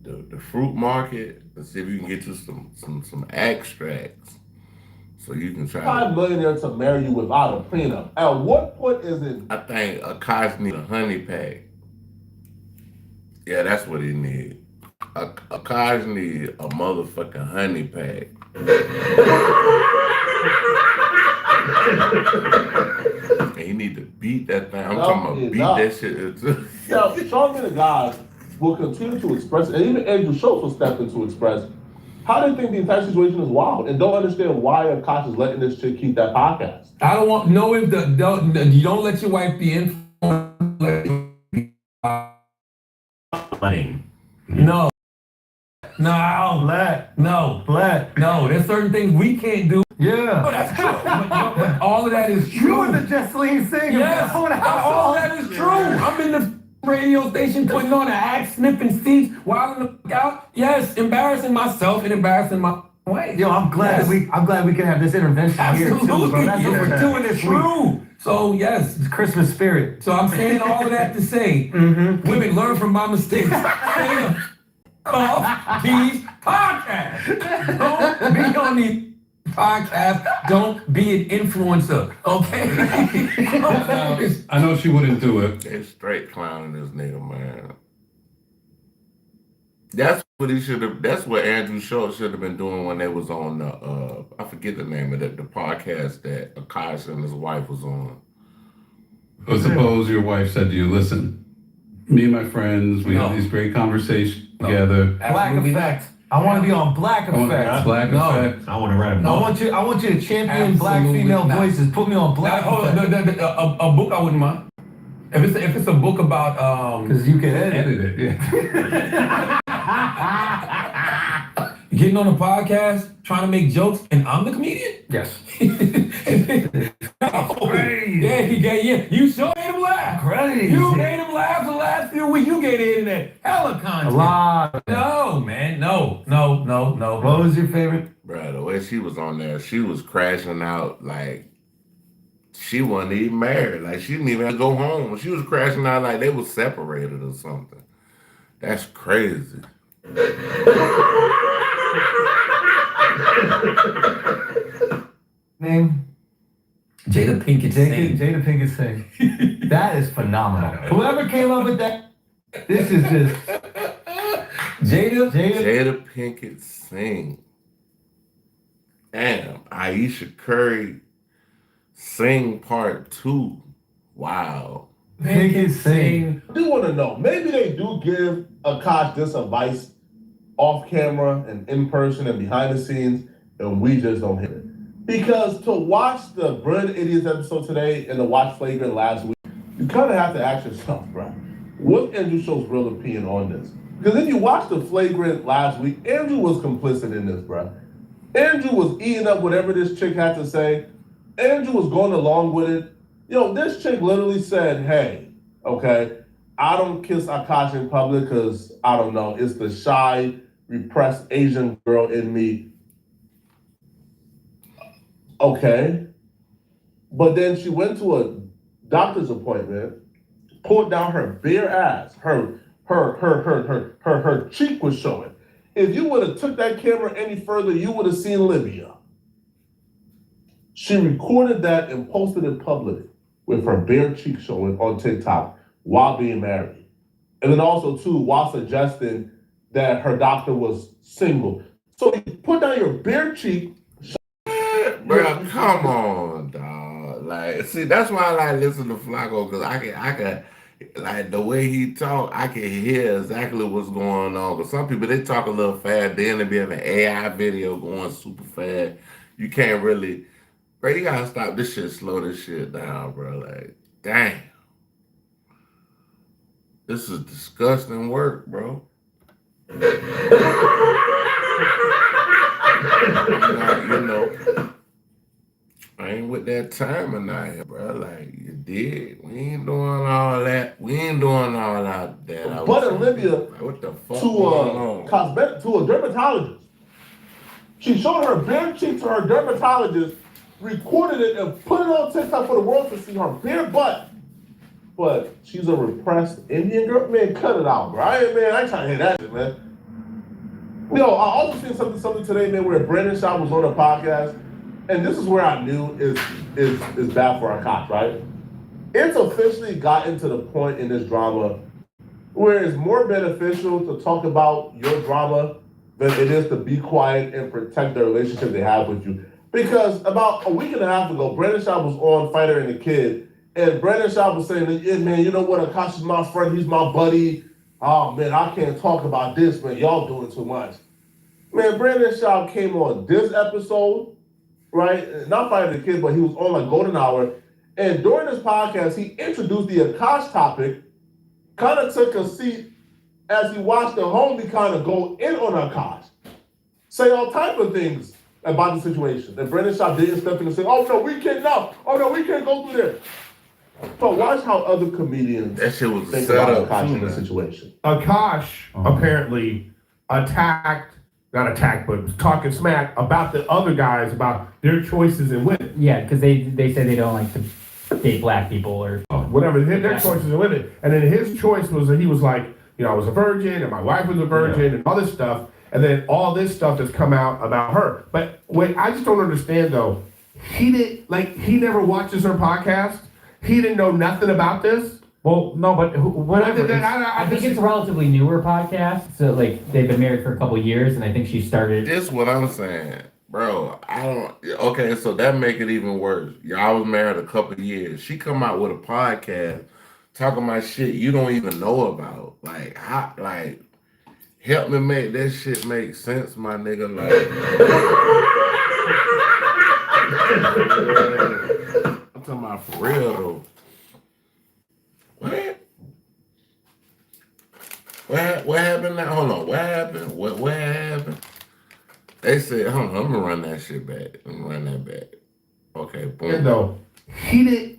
the fruit market and see if you can get you some extracts. So you can try $5 million to marry you without a prenup. At what point is it? I think Akash need a honey pack. Yeah, that's what he need. Akash need a motherfucking honey pack. And he need to beat that thing. I'm talking about beat that shit. Now, Charlamagne the God will continue to express, and even Andrew Schultz will step in to express how they think the entire situation is wild and don't understand why Akash is letting this chick keep that podcast. I don't want no if you don't let your wife be influenced. No. No. Black. No. Black. No. There's certain things we can't do. Yeah. Oh, that's true. But all of that is true. You and the Jesseline singer. Yes. All of that is true. I'm in the radio station putting on an act, sniffing seats, wilding the out. Yes, embarrassing myself and embarrassing my wife. Yo, I'm glad we can have this intervention here too, bro. That's what we're doing this week. So yes, it's Christmas spirit. So I'm saying all of that to say, women learn from my mistakes. Off these podcasts. Don't be on these podcasts. Don't be an influencer. Okay. I know she wouldn't do it. They're straight clowning this nigga, man. That's what he should have. That's what Andrew Schultz should have been doing when they was on the. I forget the name of the podcast that Akash and his wife was on. But suppose your wife said to you, "Listen, me and my friends, we have these great conversations together." Black Effect. I want to be on Black Effect. Black Effect. I want to write a book. I want you to champion black female voices. Put me on Black Effect. A book I wouldn't mind. If it's a book about because you can edit it. Yeah. Getting on a podcast, trying to make jokes, and I'm the comedian? Yes. Yeah. You sure made him laugh. Crazy. You made him laugh the last few weeks. You gave the internet hella content. A lot. No, man. No. What was your favorite? Bro, the way she was on there, she was crashing out like she wasn't even married. Like she didn't even go home. She was crashing out like they were separated or something. That's crazy. Name? Jada Pinkett Smith. Jada Pinkett Smith. That is phenomenal. Whoever came up with that, this is just Jada Pinkett Smith. Damn, Aisha Curry sing part 2. Wow. Pinkett Smith. I do want to know, maybe they do give Akash this advice off camera and in person and behind the scenes, and we just don't hear it. Because to watch the Brilliant Idiots episode today and to watch Flagrant last week, you kind of have to ask yourself, bro, what's Andrew Schultz's real opinion on this? Because if you watched the Flagrant last week, Andrew was complicit in this, bro. Andrew was eating up whatever this chick had to say. Andrew was going along with it. Yo, this chick literally said, hey, okay, I don't kiss Akash in public because, I don't know, it's the shy, repressed Asian girl in me. Okay. But then she went to a doctor's appointment, pulled down her bare ass. Her cheek was showing. If you would have took that camera any further, you would have seen Libya. She recorded that and posted it public with her bare cheek showing on TikTok while being married. And then also, too, while suggesting that her doctor was single. So you put down your bare cheek. Bro, come on, dog. Like, see, that's why I like listen to Flacco, because I can, like, the way he talk, I can hear exactly what's going on. Because some people, they talk a little fast, then they be in an AI video going super fast. You can't really, bro, you gotta stop this shit, slow this shit down, bro. Like, damn. This is disgusting work, bro. You know, I ain't with that timing out here, bro. Like, you did. We ain't doing all that. We ain't doing all that. But Olivia, like, what the fuck to a dermatologist. She showed her bare cheek to her dermatologist, recorded it, and put it on TikTok for the world to see her bare butt. But she's a repressed Indian girl. Man, cut it out, bro. I ain't trying to hear that shit, man. You know, I also seen something today, man, where Brandon Shaw was on a podcast, and this is where I knew is bad for our cops, right? It's officially gotten to the point in this drama where it's more beneficial to talk about your drama than it is to be quiet and protect the relationship they have with you. Because about a week and a half ago, Brandon Shaw was on Fighter and the Kid, and Brandon Shaw was saying, yeah, man, you know what, Akash is my friend, he's my buddy. Oh, man, I can't talk about this, man, y'all doing too much. Man, Brandon Shaw came on this episode, right? Not Fighter the Kid, but he was on like Golden Hour. And during this podcast, he introduced the Akash topic, kind of took a seat as he watched the homie kind of go in on Akash, say all type of things about the situation. And Brendan Schaub didn't step in and say, "Oh no, we can't now. Oh no, we can't go through there." But watch how other comedians That shit was think set about up Akash too, in this man. situation. Akash apparently not attacked, but was talking smack about the other guys, about their choices in women. Yeah, because they say they don't like to date black people or whatever, their choices in women. And then his choice was that he was like, you know, I was a virgin and my wife was a virgin and all this stuff. And then all this stuff has come out about her. But what I just don't understand though, he never watches her podcast. He didn't know nothing about this. Well, no, but whatever. I think it's a relatively newer podcast. So, like, they've been married for a couple years, and I think she started. This what I'm saying, bro. Okay, so that make it even worse. Y'all was married a couple years. She come out with a podcast talking about shit you don't even know about. Like, help me make that shit make sense, my nigga. Like, I'm talking about for real though. What happened now? Hold on. What happened? What happened? They said, hold on, I'm gonna run that shit back. I'm gonna run that back. Okay, boom. And though, he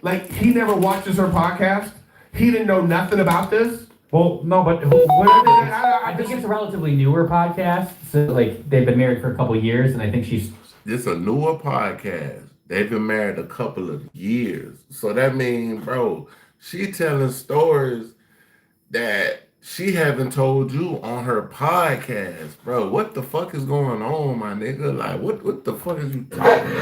never watches her podcast. He didn't know nothing about this. Well, no, but whatever. I think it's a relatively newer podcast. So, like, they've been married for a couple years, and I think she's. It's a newer podcast. They've been married a couple of years. So that means, bro, she telling stories that she haven't told you on her podcast, bro. What the fuck is going on, my nigga? Like, what the fuck is you talking about?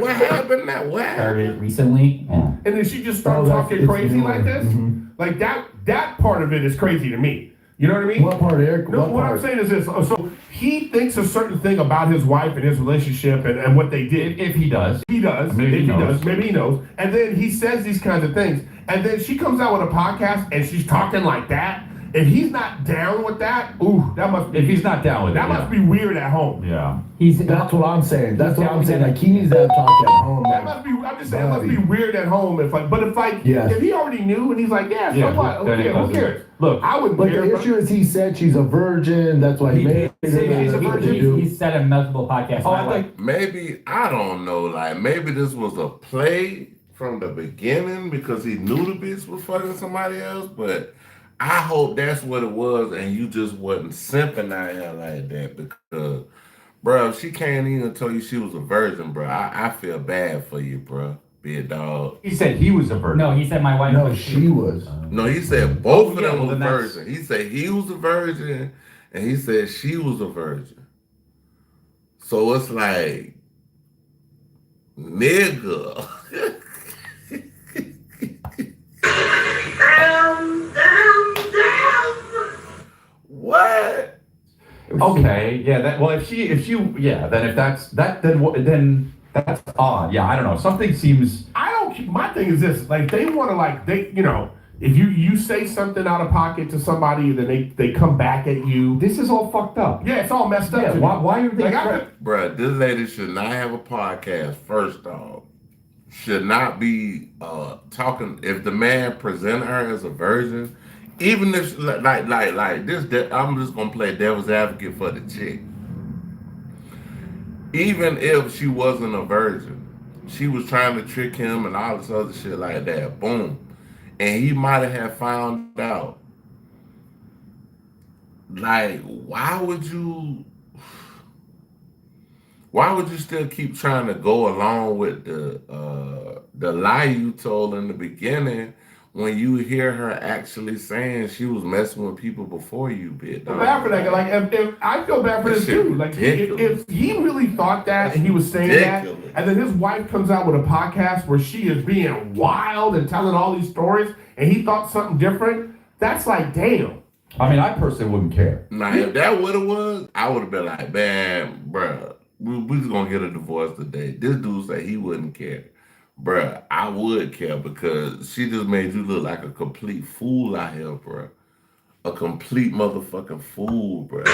What happened now? What started recently? And then she just started talking crazy like this. Mm-hmm. Like that part of it is crazy to me. You know what I mean? What part, Eric? No, what I'm saying is this. So he thinks a certain thing about his wife and his relationship and what they did. If he does. He does. Maybe he knows. Maybe he knows. And then he says these kinds of things. And then she comes out with a podcast and she's talking like that. If he's not down with that, that must be. If he's not down with that must be weird at home. Yeah. That's what I'm saying. That's what I'm saying. Like, he needs that talk at home. That must be. I'm just saying, it must be weird at home. If he already knew and he's like, so what? Who cares? Look, I wouldn't But care. the issue is he said she's a virgin. That's why he made it. He said on multiple podcasts. Maybe, I don't know, like, maybe this was a play from the beginning because he knew the bitch was fucking somebody else, but I hope that's what it was and you just wasn't simping out here like that because, bro, if she can't even tell you she was a virgin, bro, I feel bad for you, bro. Big dog. He said he was a virgin. No, he said my wife. No, she was. No, he said both of them was virgin. He said he was a virgin and he said she was a virgin. So it's like, nigga. What? Okay, yeah. Then that's odd. Yeah, I don't know. Something seems. My thing is this: like, they want to, if you say something out of pocket to somebody, then they come back at you. This is all fucked up. Yeah, it's all messed up. Yeah, why are they? Bruh, this lady should not have a podcast. First off, should not be talking. If the man present her as a virgin, even if like this, I'm just gonna play devil's advocate for the chick. Even if she wasn't a virgin, she was trying to trick him and all this other shit like that. Boom. And he might have found out. Like, why would you still keep trying to go along with the lie you told in the beginning when you hear her actually saying she was messing with people before you, bitch? I'm bad for that. Like, if I feel bad for this too. Like, if he really thought that and he was saying that, and then his wife comes out with a podcast where she is being wild and telling all these stories, and he thought something different, that's like, damn. I mean, I personally wouldn't care. Now, if that what it was, I would have been like, man, bruh, we just gonna get a divorce today. This dude said he wouldn't care. Bruh, I would care because she just made you look like a complete fool out here, bruh. A complete motherfucking fool, bruh.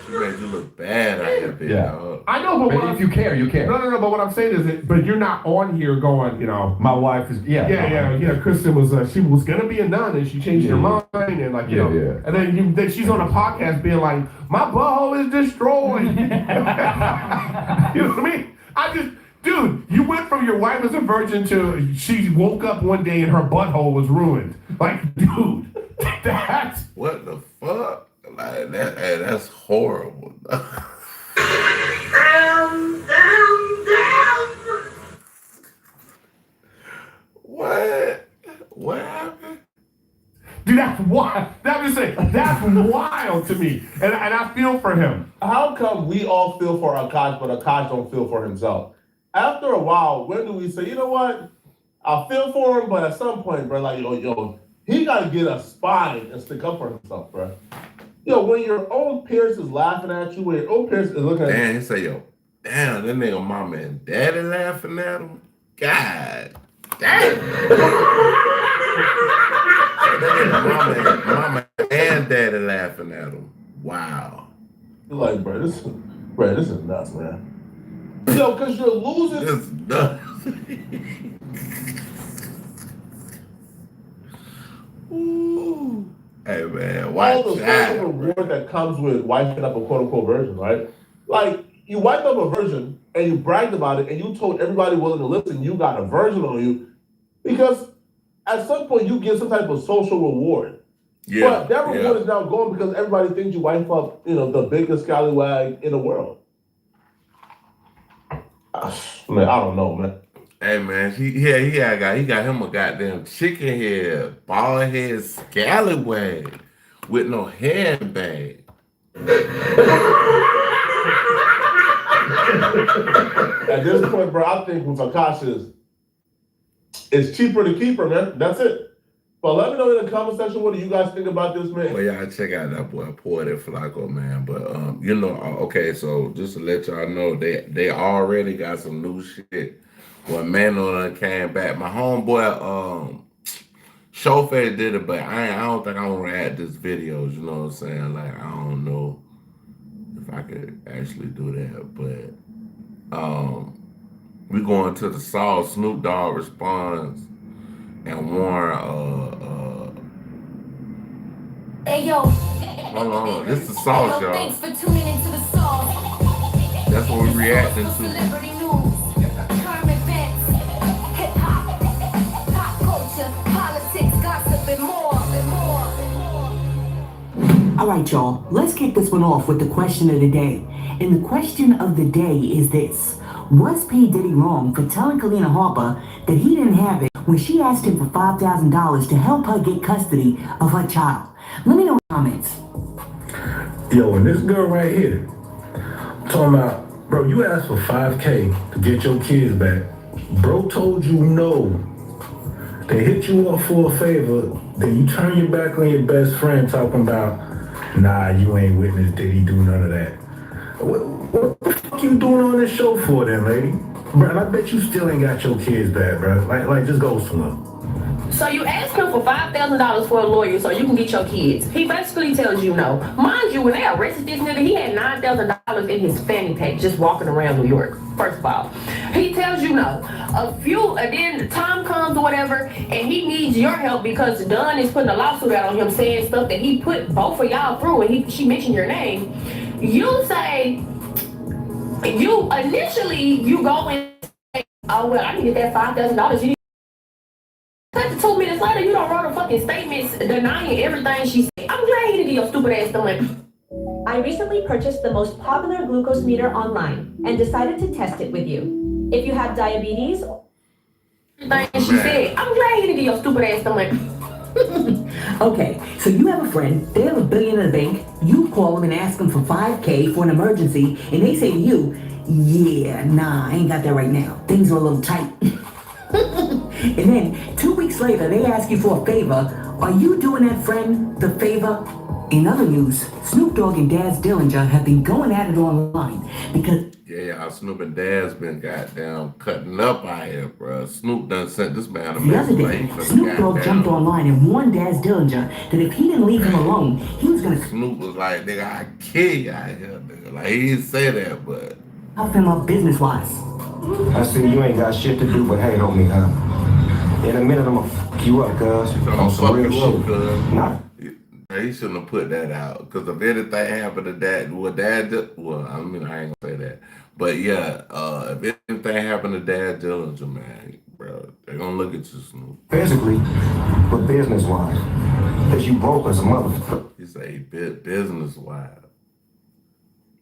She made you look bad out here, big dog. I know, but Maybe if you care, you care. No, but what I'm saying is that, but you're not on here going, my wife is, Kristen was, she was gonna be a nun and she changed her mind and like, you know, and then she's on a podcast being like, my butthole is destroyed. You know what I mean? Dude, you went from your wife as a virgin to she woke up one day and her butthole was ruined. Like, dude, that's what the fuck? Like that's horrible. What happened? Dude, that's wild. I'm just saying, that's wild to me. And I feel for him. How come we all feel for Akash, but Akash don't feel for himself? After a while, when do we say, you know what? I feel for him, but at some point, bro, like, yo, he got to get a spine and stick up for himself, bro. Yo, when your own peers is laughing at you, when your own peers is looking at you. Damn, he say, yo, damn, that nigga mama and daddy laughing at him? God damn. That nigga mama and daddy laughing at him. Wow. Like, bro, this is nuts, man. Yo, because you're losing. This is nuts. Ooh. Hey, man, watch all the social reward that comes with wiping up a quote-unquote virgin, right? Like, you wiped up a virgin, and you bragged about it, and you told everybody willing to listen you got a virgin on you, because at some point you get some type of social reward. Yeah, but that reward is now gone because everybody thinks you wipe up, the biggest scallywag in the world. Man, I don't know, man. Hey man, he got him a goddamn chicken head, bald head scallywag with no handbag. At this point, bro, I think with Akash it's cheaper to keep her, man. That's it. But let me know in the comment section what do you guys think about this, man. Well, y'all check out that boy Poetic Flaco, man. But okay, so just to let y'all know, they already got some new shit. When Mano came back, my homeboy Showface did it, but I don't think I want to add this videos. You know what I'm saying? Like I don't know if I could actually do that, but we going to the Saw. Snoop Dogg responds and warn Hey yo. Hold on, this is the Sauce, y'all. Thanks for tuning into the Sauce. That's what we're reacting to. Celebrity news, current events, hip hop, pop culture, politics, gossip, and more. All right, y'all. Let's kick this one off with the question of the day. And the question of the day is this: was P. Diddy wrong for telling Kalina Harper that he didn't have it when she asked him for $5,000 to help her get custody of her child? Let me know in the comments. Yo, and this girl right here, talking about, bro, you asked for $5K to get your kids back. Bro told you no. They hit you up for a favor, then you turn your back on your best friend talking about, nah, you ain't witnessed Diddy do none of that. What the fuck you doing on this show for then, lady? Bro, and I bet you still ain't got your kids back, bro. Like just go somewhere. So you asked him for $5,000 for a lawyer so you can get your kids. He basically tells you no. Mind you, when they arrested this nigga, he had $9,000 in his fanny pack just walking around New York, first of all. He tells you no. Then the time comes or whatever, and he needs your help because Dunn is putting a lawsuit out on him saying stuff that he put both of y'all through, and she mentioned your name. You say, you go and say, oh, well, I need that $5,000. Cut to 2 minutes later, you don't write a fucking statements denying everything she said. I'm glad he did your stupid ass stomach. I recently purchased the most popular glucose meter online and decided to test it with you. If you have diabetes, everything she said, I'm glad he did your stupid ass stomach. Okay, so you have a friend, they have $1 billion in the bank, you call them and ask them for $5K for an emergency, and they say to you, yeah, nah, I ain't got that right now. Things are a little tight. And then 2 weeks later, they ask you for a favor. Are you doing that friend the favor? In other news, Snoop Dogg and Daz Dillinger have been going at it online because... Yeah, how Snoop and Dad's been goddamn cutting up out here, bro. Snoop done sent this man a The other message day, like he finna Snoop Dogg jumped goddamn. online and warned Daz Dillinger that if he didn't leave him alone, he was gonna Snoop was like, nigga, I kill you out here, nigga. Like, he didn't say that, but cuff him up business-wise. I see you ain't got shit to do but hate on me, huh? In a minute, I'ma fuck you up, cuz. I'm gonna On some fuck real you up, shit. cuz. Nah. He shouldn't have put that out. Because if anything happened to Dad, what Dad did, well, I mean, I ain't gonna say that. But yeah, if anything happened to Dad Dillinger, man, bro, they're gonna look at you, Snoop. Physically, but business-wise. Cause you broke as a motherfucker. He say business-wise.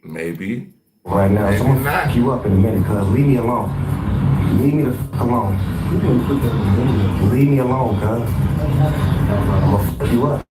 Maybe. Right now, Maybe so I'm gonna not. fuck you up in a minute, cuz. Leave me alone. Leave me the fuck alone. Leave me alone, cuz. I'm gonna fuck you up.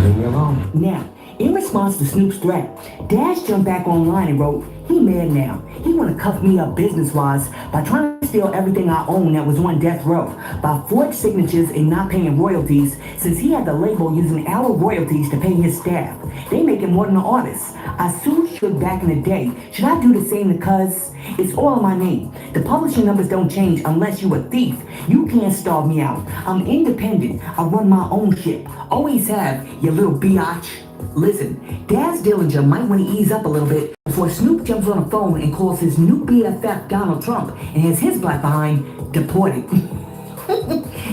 Leave me alone. Now, in response to Snoop's threat, Dash jumped back online and wrote, he mad now. He wanna cuff me up business-wise by trying to steal everything I own that was on death row, by forged signatures and not paying royalties, since he had the label using our royalties to pay his staff. They make him more than an artist. I sued Suge back in the day. Should I do the same to Cuz? It's all in my name. The publishing numbers don't change unless you a thief. You can't starve me out. I'm independent. I run my own ship. Always have, you little biatch. Listen, Daz Dillinger might want to ease up a little bit before Snoop jumps on the phone and calls his new BFF Donald Trump and has his black behind deported.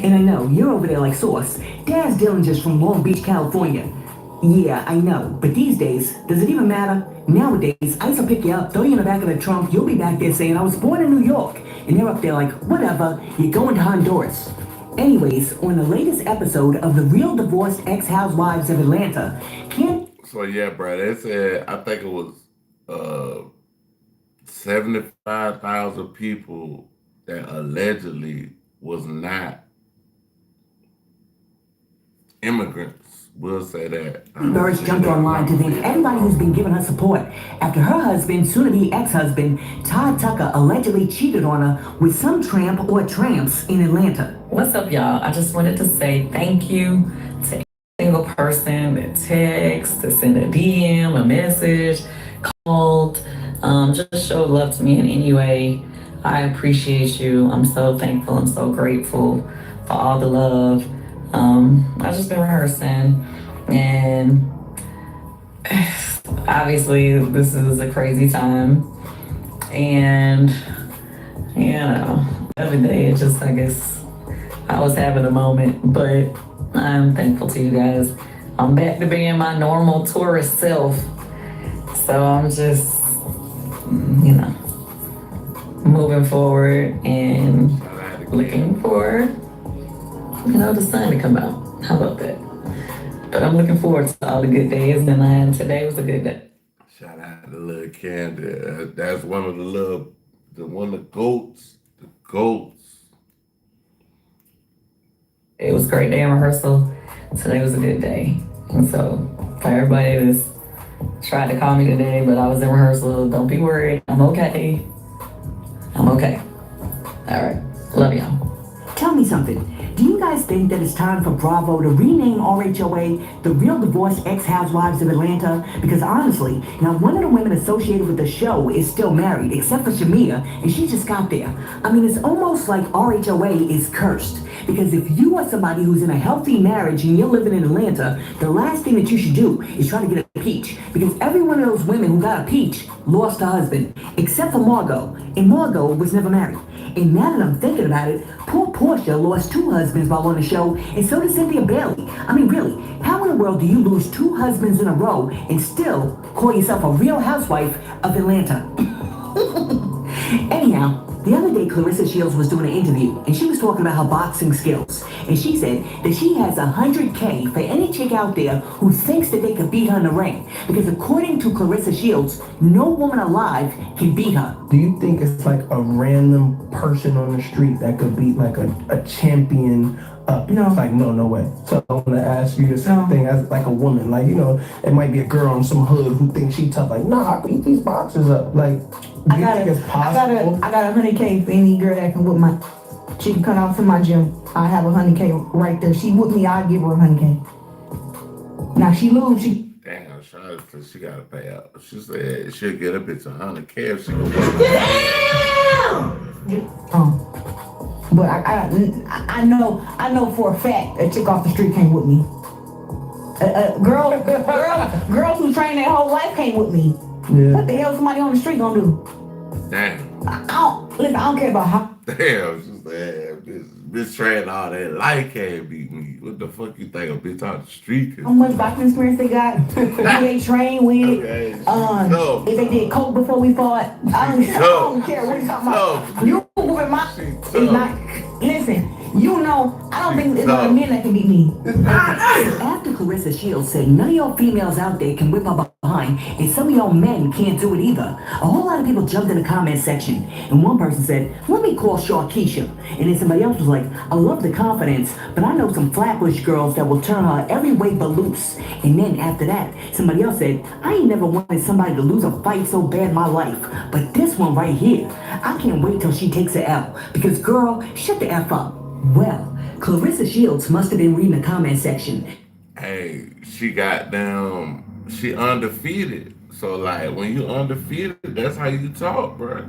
And I know, you're over there like sauce. Daz Dillinger's from Long Beach, California. Yeah, I know, but these days, does it even matter? Nowadays, I used to pick you up, throw you in the back of the trunk, you'll be back there saying, I was born in New York. And they're up there like, whatever, you're going to Honduras. Anyways, on the latest episode of The Real Divorced Ex-Housewives of Atlanta, So yeah, bro, they said, I think it was 75,000 people that allegedly was not immigrants. We'll say that. Burris jumped online to thank everybody who's been giving her support after her husband, soon-to-be ex-husband, Todd Tucker, allegedly cheated on her with some tramp or tramps in Atlanta. What's up, y'all? I just wanted to say thank you to every single person that texts, that sent a DM, a message, called, just showed love to me in any way. I appreciate you. I'm so thankful. I'm so grateful for all the love. I've just been rehearsing, and obviously this is a crazy time, and you know, every day it just, I guess I was having a moment, but I'm thankful to you guys. I'm back to being my normal tourist self, so I'm just, you know, moving forward and looking for, you know, the sun to come out. How about that? But I'm looking forward to all the good days, and today was a good day. Shout out to Lil Candy. That's one of the goats. The goats. It was a great day in rehearsal. Today was a good day. And so for everybody that's tried to call me today, but I was in rehearsal, don't be worried. I'm okay. I'm okay. All right. Love y'all. Tell me something. Do you guys think that it's time for Bravo to rename RHOA The Real Divorced Ex-Housewives of Atlanta? Because honestly, now one of the women associated with the show is still married, except for Shamia, and she just got there. I mean, it's almost like RHOA is cursed. Because if you are somebody who's in a healthy marriage and you're living in Atlanta, the last thing that you should do is try to get a peach. Because every one of those women who got a peach lost her husband, except for Margot. And Margot was never married. And now that I'm thinking about it, poor Portia lost 2 husbands while on the show, and so did Cynthia Bailey. I mean, really, how in the world do you lose 2 husbands in a row and still call yourself a real housewife of Atlanta? Anyhow, the other day Clarissa Shields was doing an interview, and she was talking about her boxing skills. And she said that she has $100K for any chick out there who thinks that they could beat her in the ring. Because according to Clarissa Shields, no woman alive can beat her. Do you think it's like a random person on the street that could beat like a champion up? No. It's like, no way. So I want to ask you the same thing as like a woman. Like, you know, it might be a girl on some hood who thinks she tough. Like, nah, I beat these boxers up. Like, do you think it's possible? I got $100K for any girl that can whip my. She can come out to my gym. I have $100K right there. She whip me, I'll give her $100K. Now she lose. Damn, Charlie said she gotta pay out. She said she'll get a bitch $100K if she go work. But I know for a fact a chick off the street came with me. Girls who trained their whole life came with me. Yeah. What the hell somebody on the street gonna do? Damn. I don't care about how. Damn, she said, bitch trained all that life can't beat me. What the fuck you think a bitch out the street How much boxing experience they got? Who they trained with? Okay. If they did coke before we fought? I don't care what you talking about. You with my it's not. Listen, you know I don't think there's a lot of men that can beat me. After Clarissa Shields said none of y'all females out there can whip her behind, and some of y'all men can't do it either, a whole lot of people jumped in the comment section, and one person said, let me call Sharkeisha, and then somebody else was like, I love the confidence, but I know some flatbush girls that will turn her every way but loose. And then after that, somebody else said, I ain't never wanted somebody to lose a fight so bad in my life, but this one right here, I can't wait till she takes a L, because girl, shut the F up. Well, Clarissa Shields must have been reading the comment section. Hey, she got down, she undefeated. So like when you undefeated, that's how you talk, bro.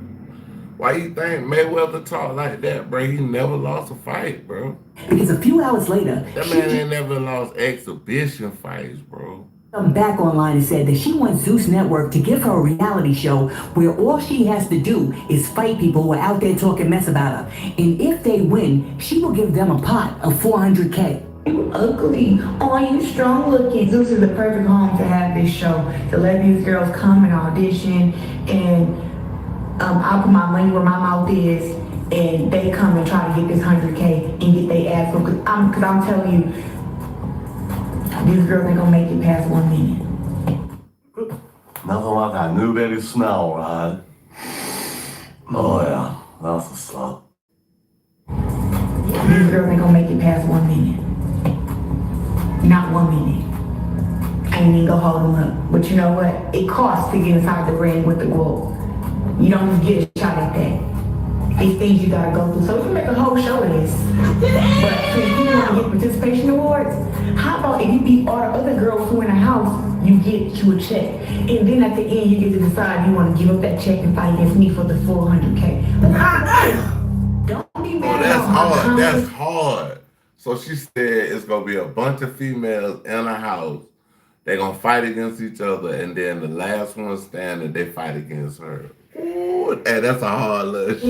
Why you think Mayweather talk like that, bro? He never lost a fight, bro. Because a few hours later, that man ain't never lost exhibition fights, bro. Come back online and said that she wants Zeus Network to give her a reality show where all she has to do is fight people who are out there talking mess about her. And if they win, she will give them a pot of $400K. You ugly. Oh, you strong looking. Zeus is the perfect home to have this show. To let these girls come and audition, and I'll put my money where my mouth is, and they come and try to get this $100K and get their ass. Cause I'm telling you, these girls ain't gonna make it past 1 minute. Nothing like that new baby smell, right? Oh yeah, that's a slut. These girls ain't gonna make it past 1 minute. Not 1 minute. I ain't even gonna hold them up. But you know what? It costs to get inside the ring with the goal. You don't just get a shot at that. It's things you gotta go through. So we can make a whole show of this. But since you want to get participation awards, how about if you beat all the other girls who in the house, you get you a check. And then at the end you get to decide you want to give up that check and fight against me for the full $100K. Don't be mad. That's hard. That's hard. So she said it's gonna be a bunch of females in a house. They're gonna fight against each other, and then the last one standing, they fight against her. Ooh, that's a hard look.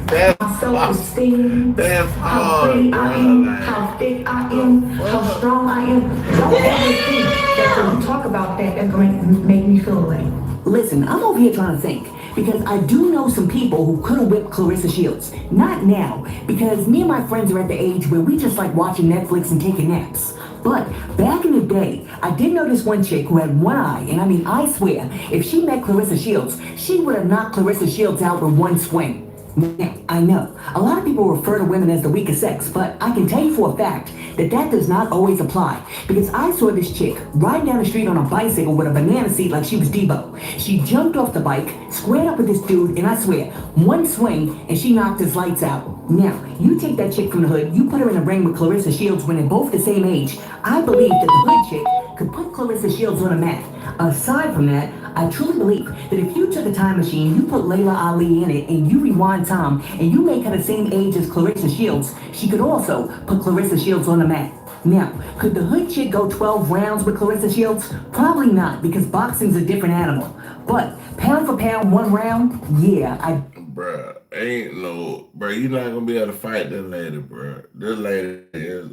That's self-esteem. That's how hard. pretty I am, how thick I am, how strong I am. Don't ever think that when you talk about that, that's going to make me feel away. Listen, I'm over here trying to think, because I do know some people who could have whipped Clarissa Shields. Not now, because me and my friends are at the age where we just like watching Netflix and taking naps. But back in the day, I did know this one chick who had one eye, and I mean, I swear, if she met Clarissa Shields, she would have knocked Clarissa Shields out with one swing. Now, I know, a lot of people refer to women as the weaker sex, but I can tell you for a fact that that does not always apply. Because I saw this chick riding down the street on a bicycle with a banana seat like she was Debo. She jumped off the bike, squared up with this dude, and I swear, one swing, and she knocked his lights out. Now, you take that chick from the hood, you put her in a ring with Clarissa Shields when they're both the same age. I believe that the hood chick could put Clarissa Shields on a mat. Aside from that, I truly believe that if you took a time machine, you put Layla Ali in it, and you rewind time, and you make her the same age as Clarissa Shields, she could also put Clarissa Shields on the mat. Now, could the hood chick go 12 rounds with Clarissa Shields? Probably not, because boxing's a different animal. But pound for pound, 1 round, yeah, Bruh, ain't no, bruh, you're not gonna be able to fight this lady, bruh. This lady is,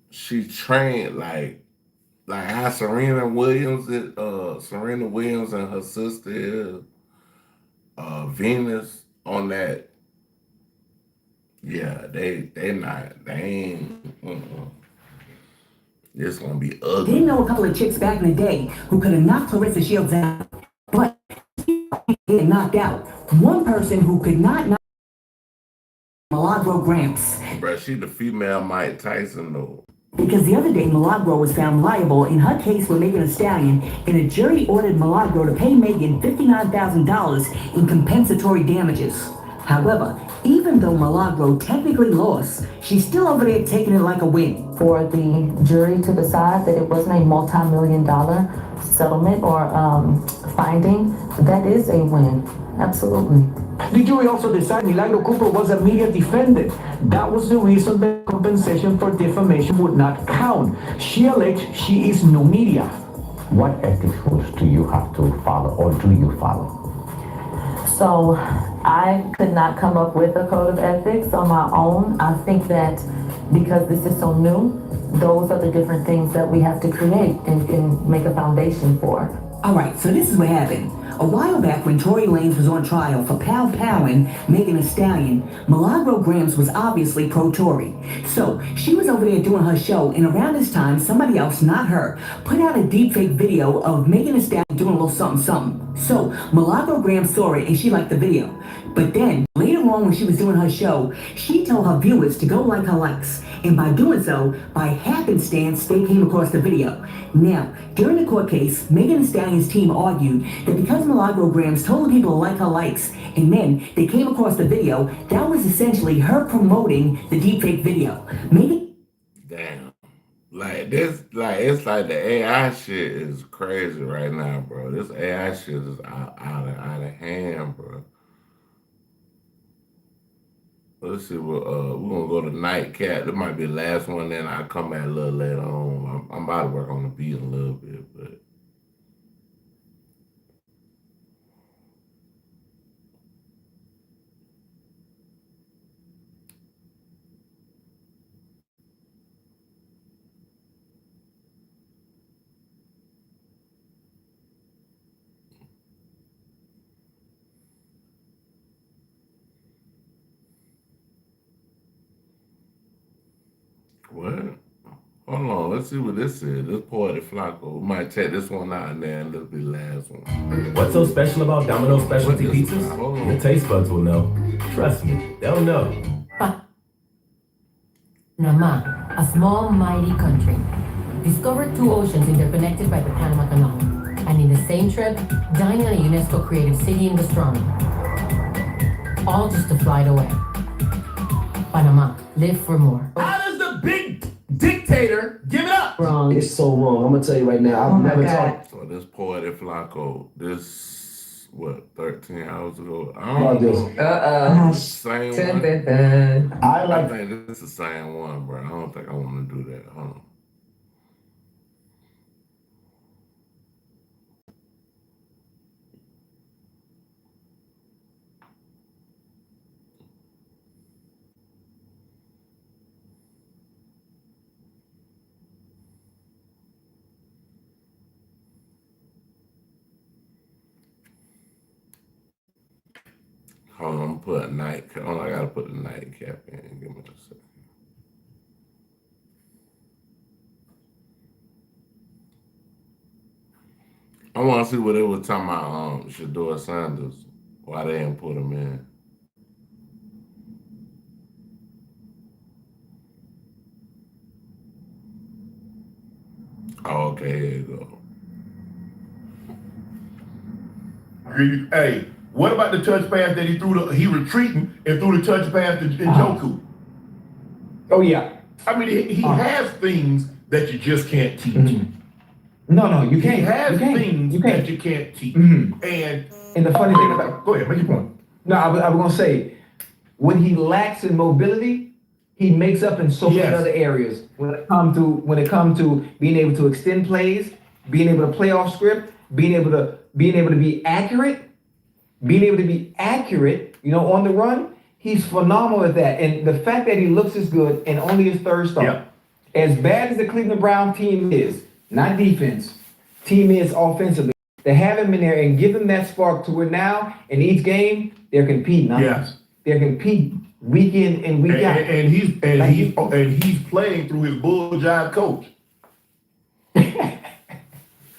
she trained like how Serena Williams and her sister is, Venus on that. Yeah, they ain't. It's gonna be ugly. Didn't know a couple of chicks back in the day who could have knocked Clarissa Shields out, but get knocked out. One person who could not knock Milagro Gramps. Bruh, she the female Mike Tyson though. Because the other day, Milagro was found liable in her case with Megan Thee Stallion, and a jury ordered Milagro to pay Megan $59,000 in compensatory damages. However, Even though Milagro technically lost, she's still over there taking it like a win. For the jury to decide that it wasn't a multi-million-dollar settlement or finding, that is a win. Absolutely. The jury also decided Milagro Cooper was a media defendant. That was the reason the compensation for defamation would not count. She alleged she is new media. What ethics rules do you have to follow, or do you follow? So I could not come up with a code of ethics on my own. I think that because this is so new, those are the different things that we have to create and make a foundation for. Alright, so this is what happened. A while back when Tory Lanez was on trial for powwowing Megan Thee Stallion, Milagro Grams was obviously pro-Tory. So she was over there doing her show, and around this time, somebody else, not her, put out a deepfake video of Megan Thee Stallion doing a little something. So Milagro Grams saw it and she liked the video. But then, later on when she was doing her show, she told her viewers to go like her likes. And by doing so, by happenstance, they came across the video. Now, during the court case, Megan Thee Stallion's team argued that because Milagro Grams told the people to like her likes, and then they came across the video, that was essentially her promoting the deepfake video. Damn. Like this, like it's like the AI shit is crazy right now, bro. This AI shit is out of hand, bro. Let's see what we're gonna go to Nightcap. That might be the last one, then I'll come back a little later on. I'm about to work on the beat a little bit, but what? Hold on, let's see what this is. This Poetic Flacco. We might check this one out and then this will be the last one. What's so special about Domino's specialty pizzas? Your taste buds will know. Trust me, they'll know. Nama, a small, mighty country, discovered two oceans interconnected by the Panama Canal. And in the same trip, dining on a UNESCO creative city in gastronomy. All just to fly it away. Panama, live for more. How does the big dictator give it up? Wrong. It's so wrong. I'm gonna tell you right now. I've never talked. So this Poetic Flacco, this, what, 13 hours ago? I About don't this. know. Same one? I think this is the same one, bro. I don't think I want to do that. Hold on. Hold on, I'm put a nightcap. Oh, I gotta put the nightcap in. Give me a second. I want to see what they were talking about. Shador Sanders. Why they didn't put him in? Oh, okay, here you go. Hey, what about the touch pass that he retreating and threw the touch pass to Njoku? Oh yeah. I mean, he has things that you just can't teach. No, you can't. He has things that you can't teach. And the funny thing about, go ahead, make your point. No, I was gonna say, when he lacks in mobility, he makes up in so many other areas. When it comes to being able to extend plays, being able to play off script, being able to be accurate, on the run, he's phenomenal at that. And the fact that he looks as good and only his third start, as bad as the Cleveland Browns team is, not defense, team is offensively, to have him in there and give him that spark to where now in each game they're competing. They're competing week in and week out. And he's playing through his bull jive coach.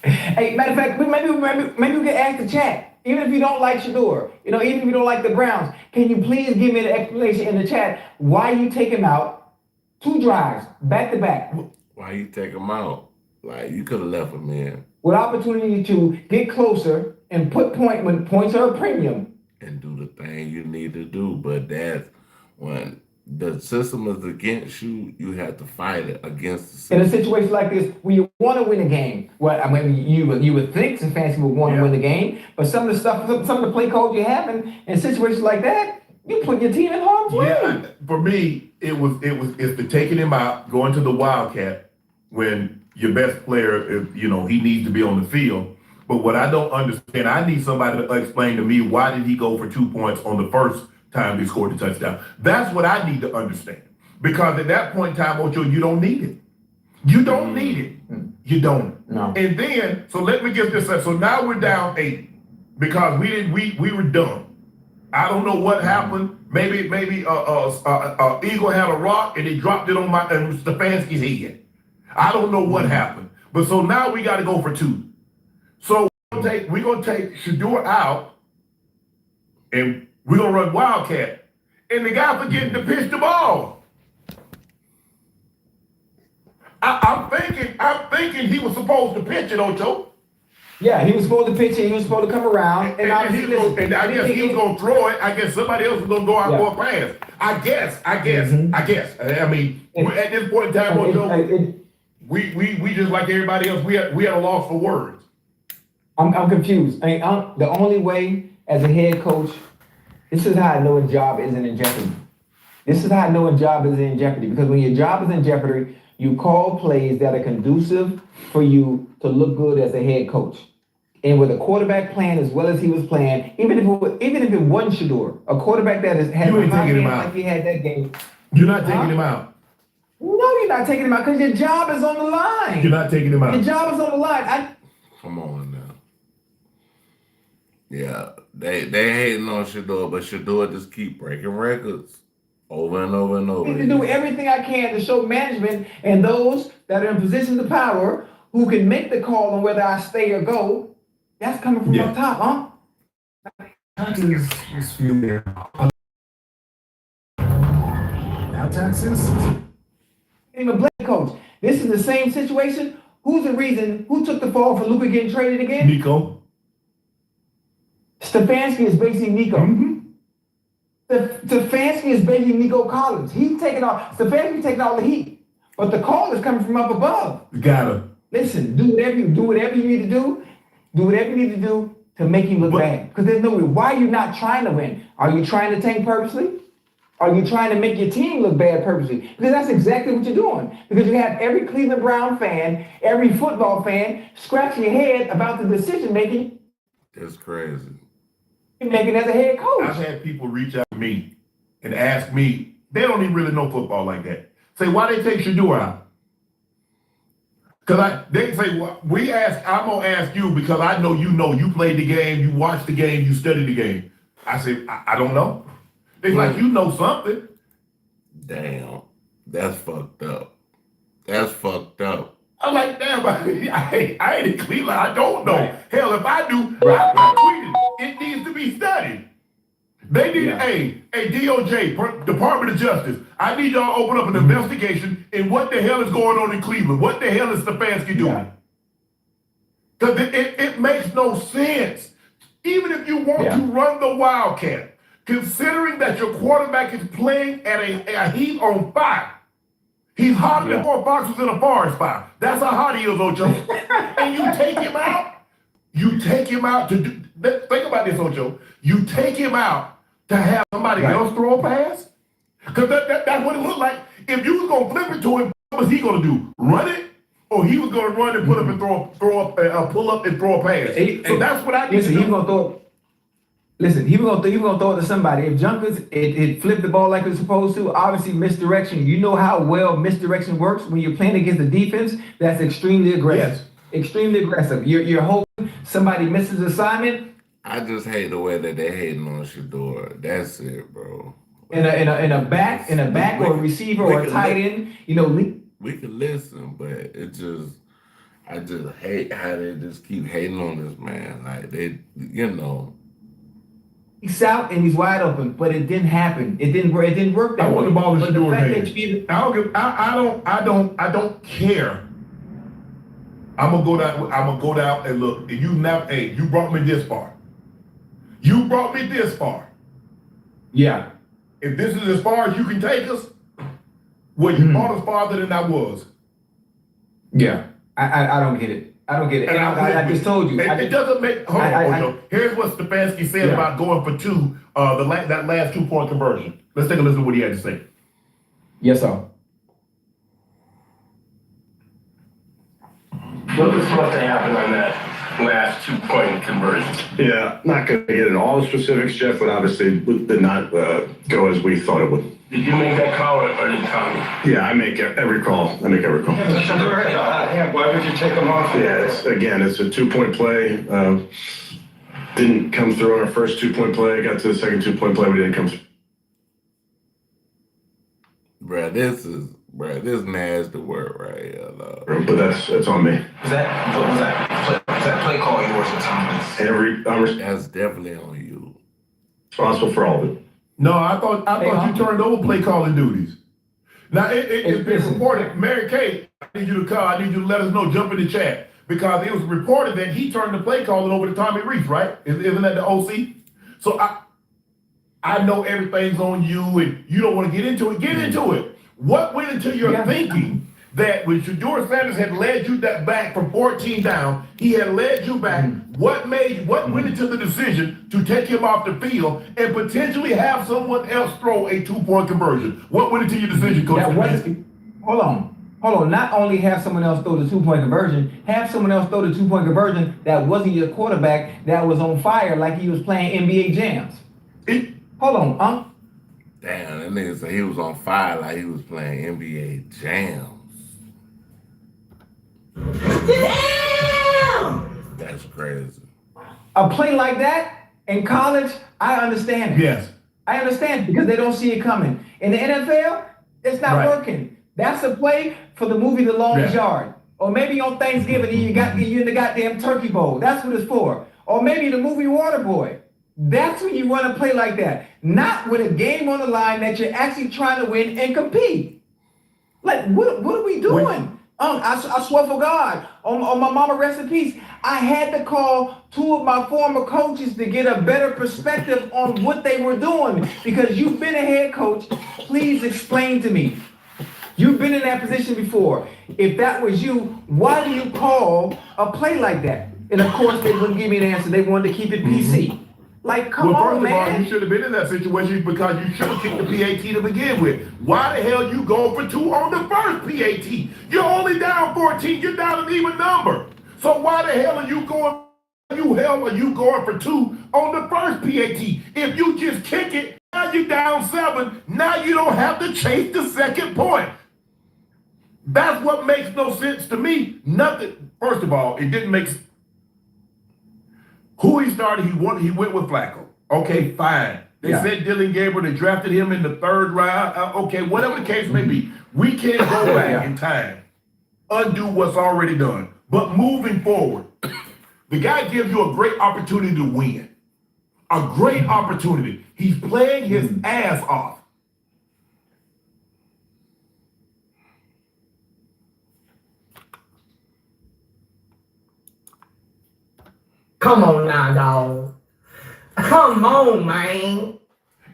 Hey, matter of fact, maybe we can ask the chat. Even if you don't like Shador, even if you don't like the Browns, can you please give me an explanation in the chat why you take him out 2 drives back to back? Why you take him out? Like, you could have left him in. With opportunity to get closer and put points are a premium. And do the thing you need to do, but that's When the system is against you, you have to fight it against the system. In a situation like this, when you want to win a game, well, I mean, you would think Stefanski would want to win the game, but some of the stuff, some of the play calls you have in situations like that, you put your team in harm's way. Yeah, for me, it's the taking him out, going to the Wildcat when your best player is, he needs to be on the field. But what I don't understand, I need somebody to explain to me, why did he go for 2 points on the first time they scored the touchdown? That's what I need to understand. Because at that point in time, Ocho, you don't need it. You don't need it. You don't. No. And then, so let me get this up. So now we're down 8 because we were done. I don't know what happened. Maybe Eagle had a rock and he dropped it on Stefanski's head. I don't know what happened. But so now we got to go for 2. So we're gonna take Shador out, and we're gonna run Wildcat, and the guy forgetting to pitch the ball. I'm thinking he was supposed to pitch it, Ocho. Yeah, he was supposed to pitch it. He was supposed to come around, and I guess he was gonna throw it. I guess somebody else was gonna go out for a pass. I guess. I mean, at this point in time, Ocho, we just like everybody else. We had a loss for words. I'm confused. The only way as a head coach, this is how I know a job isn't in jeopardy. This is how I know a job isn't in jeopardy. Because when your job is in jeopardy, you call plays that are conducive for you to look good as a head coach. And with a quarterback playing as well as he was playing, even if it wasn't Shador, a quarterback that had you ain't taking him out. like he had that game. You're not taking him out. No, you're not taking him out because your job is on the line. You're not taking him out. Your job is on the line. Come on now. Yeah, they hating on Shador, but Shador just keep breaking records over and over and over. I need to do everything I can to show management and those that are in positions of power who can make the call on whether I stay or go. That's coming from up top, huh? Now Texas. I'm a black coach. This is the same situation. Who's the reason? Who took the fall for Luka getting traded again? Nico. Stefanski is basically Nico. Stefanski is basically Nico Collins. Stefanski taking all the heat, but the call is coming from up above. Got him. Listen, do whatever you need to do. Do whatever you need to do to make him look bad. Because there's no way. Why are you not trying to win? Are you trying to tank purposely? Are you trying to make your team look bad purposely? Because that's exactly what you're doing. Because you have every Cleveland Brown fan, every football fan scratching your head about the decision making. That's crazy. Making as a head coach. I've had people reach out to me and ask me, they don't even really know football like that. Say, why they take Shador out? Because they say, well, I'm going to ask you because I know you played the game, you watched the game, you studied the game. I say, I don't know. They like, you know something. Damn, that's fucked up. That's fucked up. I'm like, damn, I ain't in Cleveland. I don't know. Right. Hell, if I do, I tweeted. It needs to be studied. They need, hey, DOJ, Department of Justice, I need y'all to open up an investigation in what the hell is going on in Cleveland. What the hell is Stefanski doing? Because it makes no sense. Even if you want to run the Wildcat, considering that your quarterback is playing at a heat on fire. He's hotter than 4 boxes in a forest fire. That's how hot he is, Ocho. And you take him out. You take him out to do. Think about this, Ocho. You take him out to have somebody else throw a pass. Because that's what it looked like. If you was gonna flip it to him, what was he gonna do? Run it, or he was gonna run and put up and pull up and throw a pass. So that's what I need to do. He was gonna throw it. Listen, he was gonna throw it to somebody. If Junkers it flipped the ball like it was supposed to, obviously misdirection. You know how well misdirection works when you're playing against the defense. That's extremely aggressive. Yes. Extremely aggressive. You're hoping somebody misses assignment. I just hate the way that they hating on Shador. That's it, bro. In a back or a receiver or a tight end, we can listen, but I just hate how they just keep hating on this man. Like he's out and he's wide open, but it didn't happen. It didn't work that way. I want the ball to Shador hands. I don't care. I'm gonna go down and look. And you brought me this far. You brought me this far. Yeah. if this is as far as you can take us, well, you brought us farther than I was. Yeah, I don't get it. I don't get it. And I just told you. It doesn't make. Hold on, Ocho. Here's what Stefanski said about going for two. That last 2-point conversion. Let's take a listen to what he had to say. Yes, sir. What was supposed to happen on that last 2-point conversion? Yeah, not going to get into all the specifics, Jeff, but obviously it did not go as we thought it would. Did you make that call or did Tommy? Yeah, I make every call. Why would you take them off? Yeah, it's a 2-point play. Didn't come through on our first 2-point play. Got to the second 2-point play. We didn't come through. Bruh, this nasty work right here, Lord. But that's on me. Was that play call yours or Tommy's? That's definitely on you. Responsible for all of it. No, I thought you turned over play calling duties. Now it's been reported. Mary Kay, I need you to call. I need you to let us know. Jump in the chat because it was reported that he turned the play calling over to Tommy Reese. Right? Isn't that the OC? So I know everything's on you, and you don't want to get into it. Get into it. What went into your thinking that when Shedeur Sanders had led you back from 14 down, he had led you back? What went into the decision to take him off the field and potentially have someone else throw a 2-point conversion? What went into your decision, Coach Stefanski? Hold on. Not only have someone else throw the 2-point conversion, have someone else throw the 2-point conversion that wasn't your quarterback that was on fire like he was playing NBA jams. Hold on, Damn, that nigga said he was on fire like he was playing NBA jams. Damn! That's crazy. A play like that in college, I understand it. Yes. I understand because they don't see it coming. In the NFL, it's not working. That's a play for the movie The Longest Yard. Or maybe on Thanksgiving you in the goddamn turkey bowl. That's what it's for. Or maybe the movie Waterboy. That's when you run a play like that. Not with a game on the line that you're actually trying to win and compete. Like, what are we doing? I swear for God, on my mama rest in peace, I had to call 2 of my former coaches to get a better perspective on what they were doing. Because you've been a head coach, please explain to me. You've been in that position before. If that was you, why do you call a play like that? And of course, they wouldn't give me an answer. They wanted to keep it PC. Like, come on, man. First of all, you should have been in that situation because you should have kicked the PAT to begin with. Why the hell you go for 2 on the first PAT? You're only down 14. You're down an even number. So why the hell are you going? Are you going for 2 on the first PAT? If you just kick it, now you're down 7. Now you don't have to chase the second point. That's what makes no sense to me. Nothing. First of all, it didn't make sense. Who he started, he went with Flacco. Okay, fine. They said Dylan Gabriel, they drafted him in the 3rd round. Okay, whatever the case may be. We can't go back in time, undo what's already done. But moving forward, the guy gives you a great opportunity to win. A great opportunity. He's playing his ass off. Come on now, dog. Come on, man.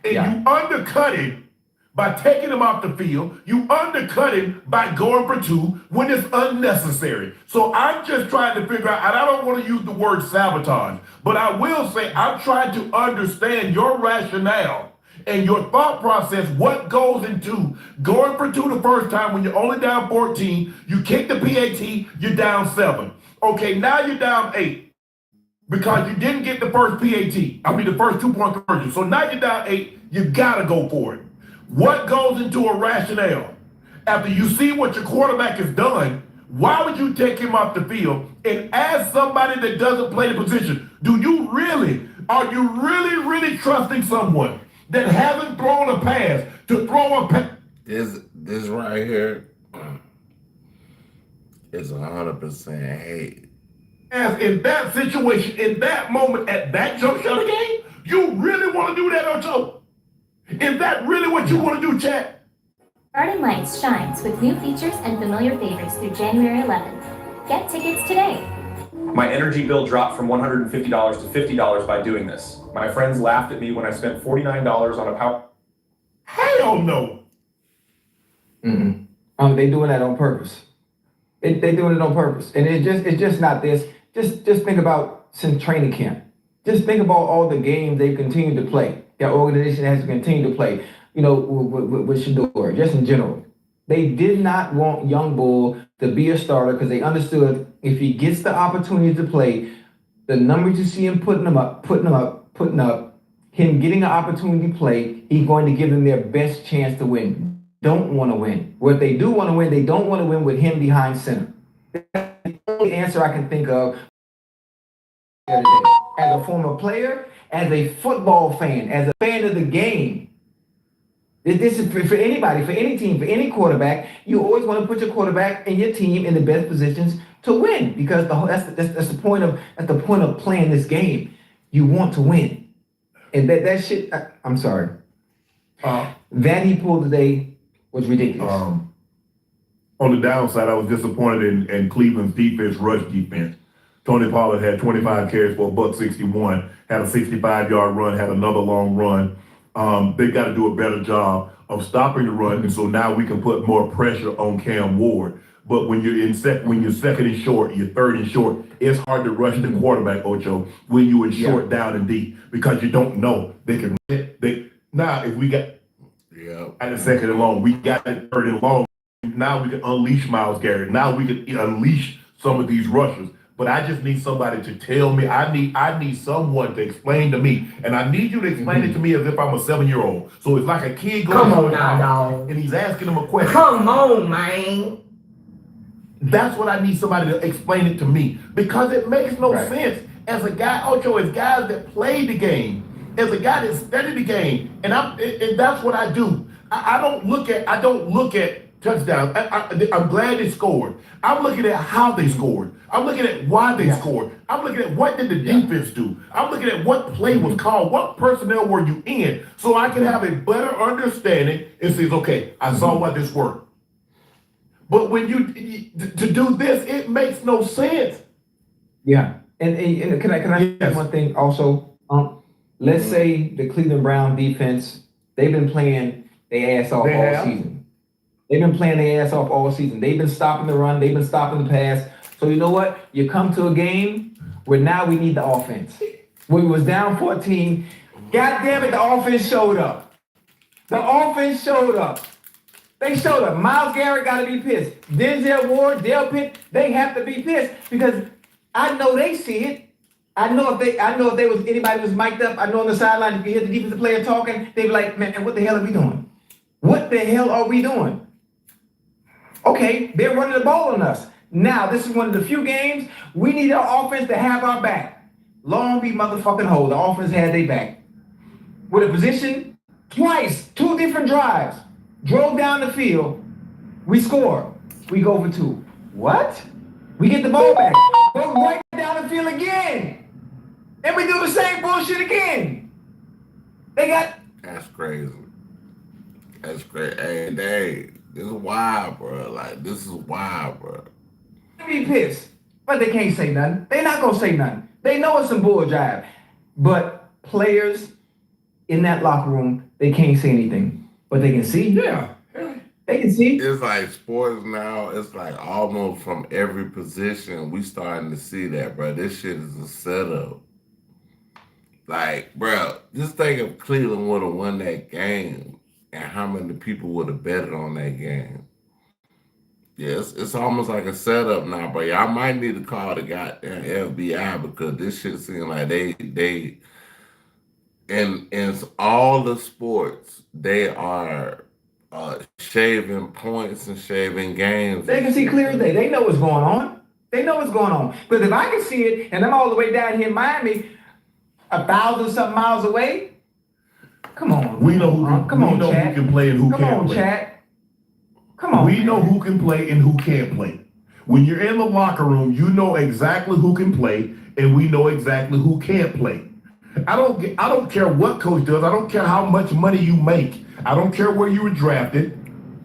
And you undercut him by taking him off the field. You undercut him by going for 2 when it's unnecessary. So I'm just trying to figure out, and I don't want to use the word sabotage, but I will say I'm trying to understand your rationale and your thought process, what goes into going for 2 the first time when you're only down 14, you kick the PAT, you're down 7. Okay, now you're down 8. Because you didn't get the first PAT. The first 2-point conversion. So now you're down 8. You gotta go for it. What goes into a rationale? After you see what your quarterback has done, why would you take him off the field? And as somebody that doesn't play the position, are you really trusting someone that hasn't thrown a pass to throw a pass? This right here is 100% hate. As in that situation, in that moment, at that juncture of the game, you really want to do that, Ocho? Is that really what you want to do, chat? Garden Lights shines with new features and familiar favorites through January 11th. Get tickets today. My energy bill dropped from $150 to $50 by doing this. My friends laughed at me when I spent $49 on a power. Hell no. They doing that on purpose. They doing it on purpose, and it's just not this. Just think about since training camp. Just think about all the games they've continued to play. Their organization has continued to play. You know, with Shador, just in general. They did not want Young Bull to be a starter because they understood if he gets the opportunity to play, the numbers you see him putting up, him getting an opportunity to play, he's going to give them their best chance to win. Don't want to win. What they do want to win, they don't want to win with him behind center. That's the only answer I can think of. As a former player, as a football fan, as a fan of the game. This is for anybody, for any team, for any quarterback. You always want to put your quarterback and your team in the best positions to win because that's the point of playing this game. You want to win, and that shit. I'm sorry. That he pulled today was ridiculous. On the downside, I was disappointed in Cleveland's defense, rush defense. Tony Pollard had 25 carries for $161, had a 65-yard run, had another long run. They got to do a better job of stopping the run, and so now we can put more pressure on Cam Ward. But when you're second and short, you're third and short, it's hard to rush the quarterback, Ocho, when you're in short, down and deep, because you don't know they can. Now if we got at the second and long, we got it third and long. Now we can unleash Myles Garrett. Now we can unleash some of these rushers. But I just need somebody to tell me. I need someone to explain to me, and I need you to explain it to me as if I'm a 7-year-old. So it's like a kid going Come on now, dog. and he's asking him a question. Come on, man. That's what I need somebody to explain it to me, because it makes no sense. As a guy, Ocho, as guys that played the game, as a guy that studied the game, and that's what I do. I don't look at touchdowns. I'm glad they scored. I'm looking at how they scored. I'm looking at why they scored. I'm looking at what did the defense do. I'm looking at what play was called. What personnel were you in, so I can have a better understanding and say, okay, I saw why this worked. But when to do this, it makes no sense. Yeah, and can I say one thing also? Let's say the Cleveland Brown defense, they've been playing their ass off all season. They've been playing their ass off all season. They've been stopping the run. They've been stopping the pass. So you know what? You come to a game where now we need the offense. When we was down 14, God damn it, the offense showed up. The offense showed up. They showed up. Myles Garrett got to be pissed. Denzel Ward, Dale Pitt, they have to be pissed because I know they see it. I know if they was anybody was mic'd up. I know on the sideline, if you hear the defensive player talking, they be like, man, what the hell are we doing? What the hell are we doing? Okay, they're running the ball on us. Now, this is one of the few games we need our offense to have our back. Long be motherfucking hold. The offense had their back. With a position, twice, 2 different drives. Drove down the field. We score. We go for 2. What? We get the ball back. Go right down the field again. And we do the same bullshit again. That's crazy. That's crazy. Hey, this is wild, bro. Like, this is wild, bro. Be pissed, but they can't say nothing. They're not gonna say nothing. They know it's some bull jive. But players in that locker room, they can't say anything. But they can see. Yeah. They can see. It's like sports now, it's like almost from every position, we starting to see that, bro. This shit is a setup. Like, bro, just think if Cleveland would have won that game and how many people would have betted on that game. Yes, it's almost like a setup now, bro. Y'all might need to call the goddamn FBI because this shit seems like they in all the sports, they are shaving points and shaving games. They can see clear as day. They know what's going on. They know what's going on. Because if I can see it and I'm all the way down here in Miami, 1,000-something miles away, come on. We know who can play and who can't play. Come on, chat. Come on. We know who can play and who can't play. When you're in the locker room, you know exactly who can play and we know exactly who can't play. I don't care what coach does. I don't care how much money you make. I don't care where you were drafted.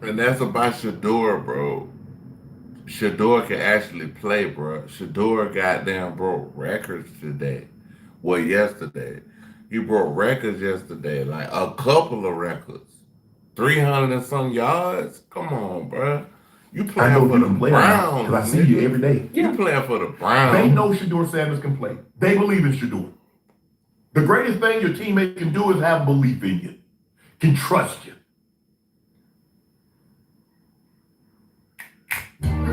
And that's about Shador, bro. Shador can actually play, bro. Shador goddamn broke records today. Well, yesterday. He broke records yesterday, like a couple of records. 300 and some yards. Come on, bro. You I playing know for you the can play Browns, because I see you nigga. every day. You playing for the Browns. They know Shador Sanders can play. They believe in Shador. The greatest thing your teammate can do is have belief in you, can trust you.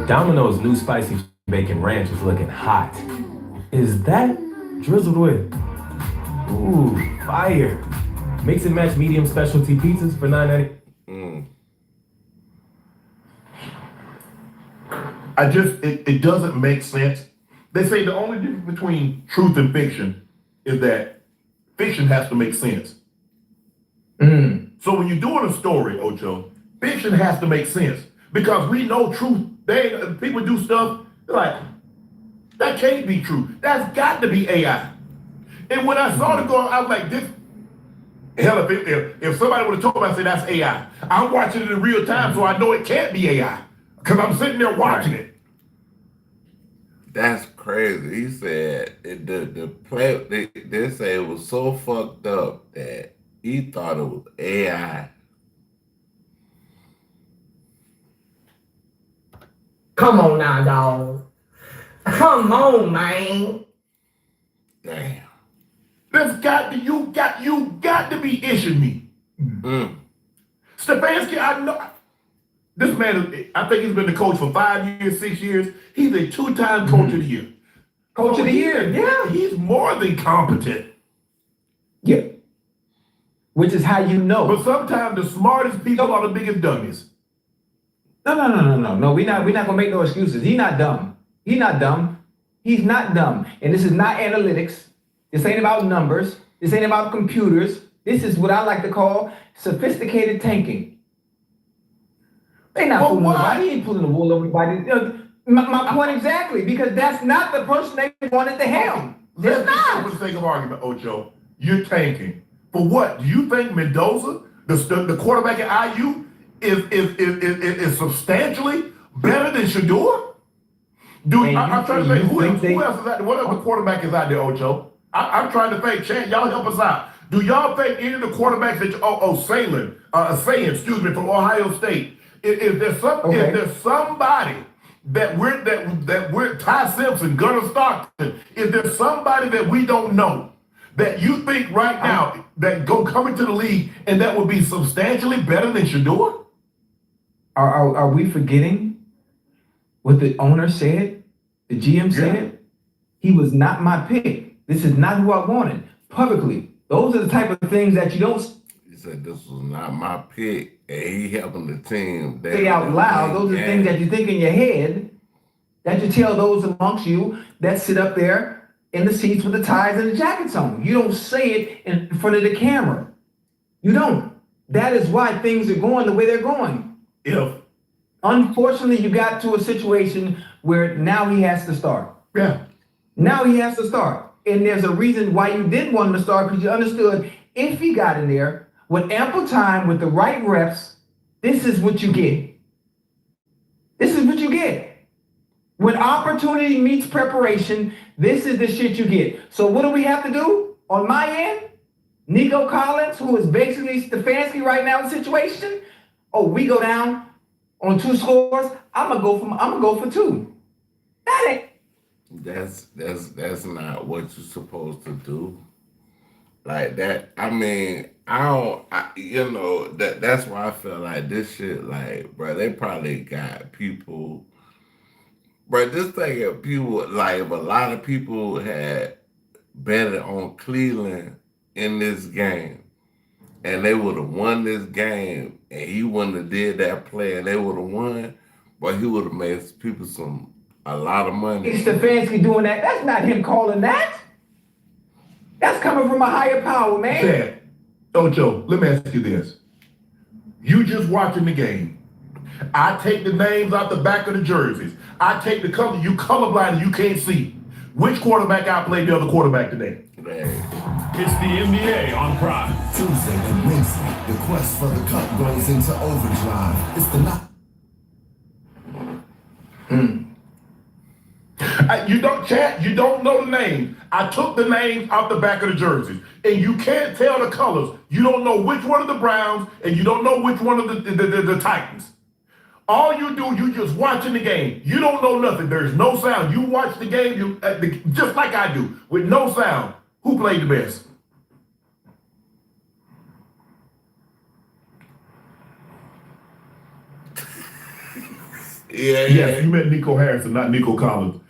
Domino's new spicy bacon ranch is looking hot. Is that drizzled with? Ooh, fire. Mix and match medium specialty pizzas for $9.90. It doesn't make sense. They say the only difference between truth and fiction is that fiction has to make sense. So when you're doing a story, Ocho, fiction has to make sense because we know truth. People do stuff, they're like, that can't be true. That's got to be AI. And when I saw it going, I was like, this, hell, if somebody would have told me, I said, that's AI. I'm watching it in real time, so I know it can't be AI because I'm sitting there watching it. That's crazy. He said they say it was so fucked up that he thought it was AI. Come on now, dog. Come on, man. Damn. You got to be ishing me. Stefanski, I know. This man, I think he's been the coach for 5 years, 6 years. He's a 2-time coach of the year. Coach of the year, yeah. He's more than competent. Yeah. Which is how you know. But sometimes the smartest people are the biggest dummies. No. We're not gonna make no excuses. He's not dumb. He's not dumb. He's not dumb. And this is not analytics. This ain't about numbers. This ain't about computers. This is what I like to call sophisticated tanking. They not fooling nobody. He ain't pulling the wool over anybody. My point exactly, because that's not the person they wanted to helm. Let's not. For the sake of argument, Ocho, you're tanking. For what? Do you think Mendoza, the quarterback at IU, is substantially better than Shador? I'm trying to think, who else is out there? What other quarterback is out there, Ocho? I'm trying to think. Chad, y'all help us out. Do y'all think any of the quarterbacks that Sayin, from Ohio State, is there somebody that we're Ty Simpson, Gunnar Stockton, is there somebody that we don't know that you think right now that come into the league and that would be substantially better than Shador? Are we forgetting what the owner said? The GM said? He was not my pick. This is not who I wanted. Publicly. Those are the type of things that you don't He said this was not my pick, and he helping the team. Say out loud. Those are things that you think in your head, that you tell those amongst you that sit up there in the seats with the ties and the jackets on. You don't say it in front of the camera. You don't. That is why things are going the way they're going. Unfortunately, you got to a situation where now he has to start. Now he has to start. And there's a reason why you did want him to start, because you understood if he got in there with ample time, with the right reps, this is what you get. This is what you get. When opportunity meets preparation, this is the shit you get. So what do we have to do on my end? Nico Collins, who is basically Stefanski right now in the situation. Oh, we go down on 2 scores. I'm gonna go for 2. That ain't. That's not what you're supposed to do. Like that. I mean, that's why I feel like this shit, like, bro, they probably got people. Bro, this thing of people, like, if a lot of people had betted on Cleveland in this game, and they would have won this game, and he wouldn't have did that play, and they would have won, but he would have made people a lot of money. It's Stefanski doing that. That's not him calling that. That's coming from a higher power, man. Chad, Ocho, let me ask you this. You just watching the game. I take the names out the back of the jerseys. I take the color. You colorblind and you can't see. Which quarterback outplayed the other quarterback today? It's the NBA on Prime. Tuesday and Wednesday, the quest for the cup goes into overdrive. It's the You don't chat. You don't know the names. I took the names off the back of the jerseys, and you can't tell the colors. You don't know which one of the Browns, and you don't know which one of the Titans. All you do, you just watching the game. You don't know nothing. There's no sound. You watch the game, just like I do, with no sound. Who played the best? Yeah. Yes, you meant Nico Harrison, not Nico Collins.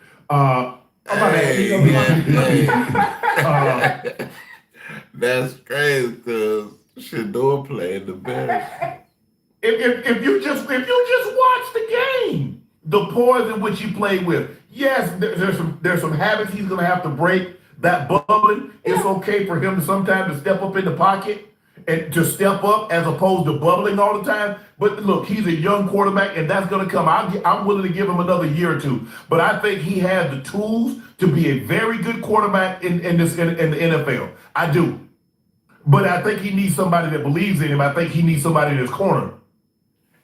That's crazy because Shador played the best. If you just watch the game, the poise in which he played with. Yes, there's some habits he's gonna have to break. That bubbling, it's okay for him to sometimes to step up in the pocket and to step up as opposed to bubbling all the time. But look, he's a young quarterback, and that's going to come. I'm willing to give him another year or two. But I think he has the tools to be a very good quarterback in the NFL. I do. But I think he needs somebody that believes in him. I think he needs somebody in his corner.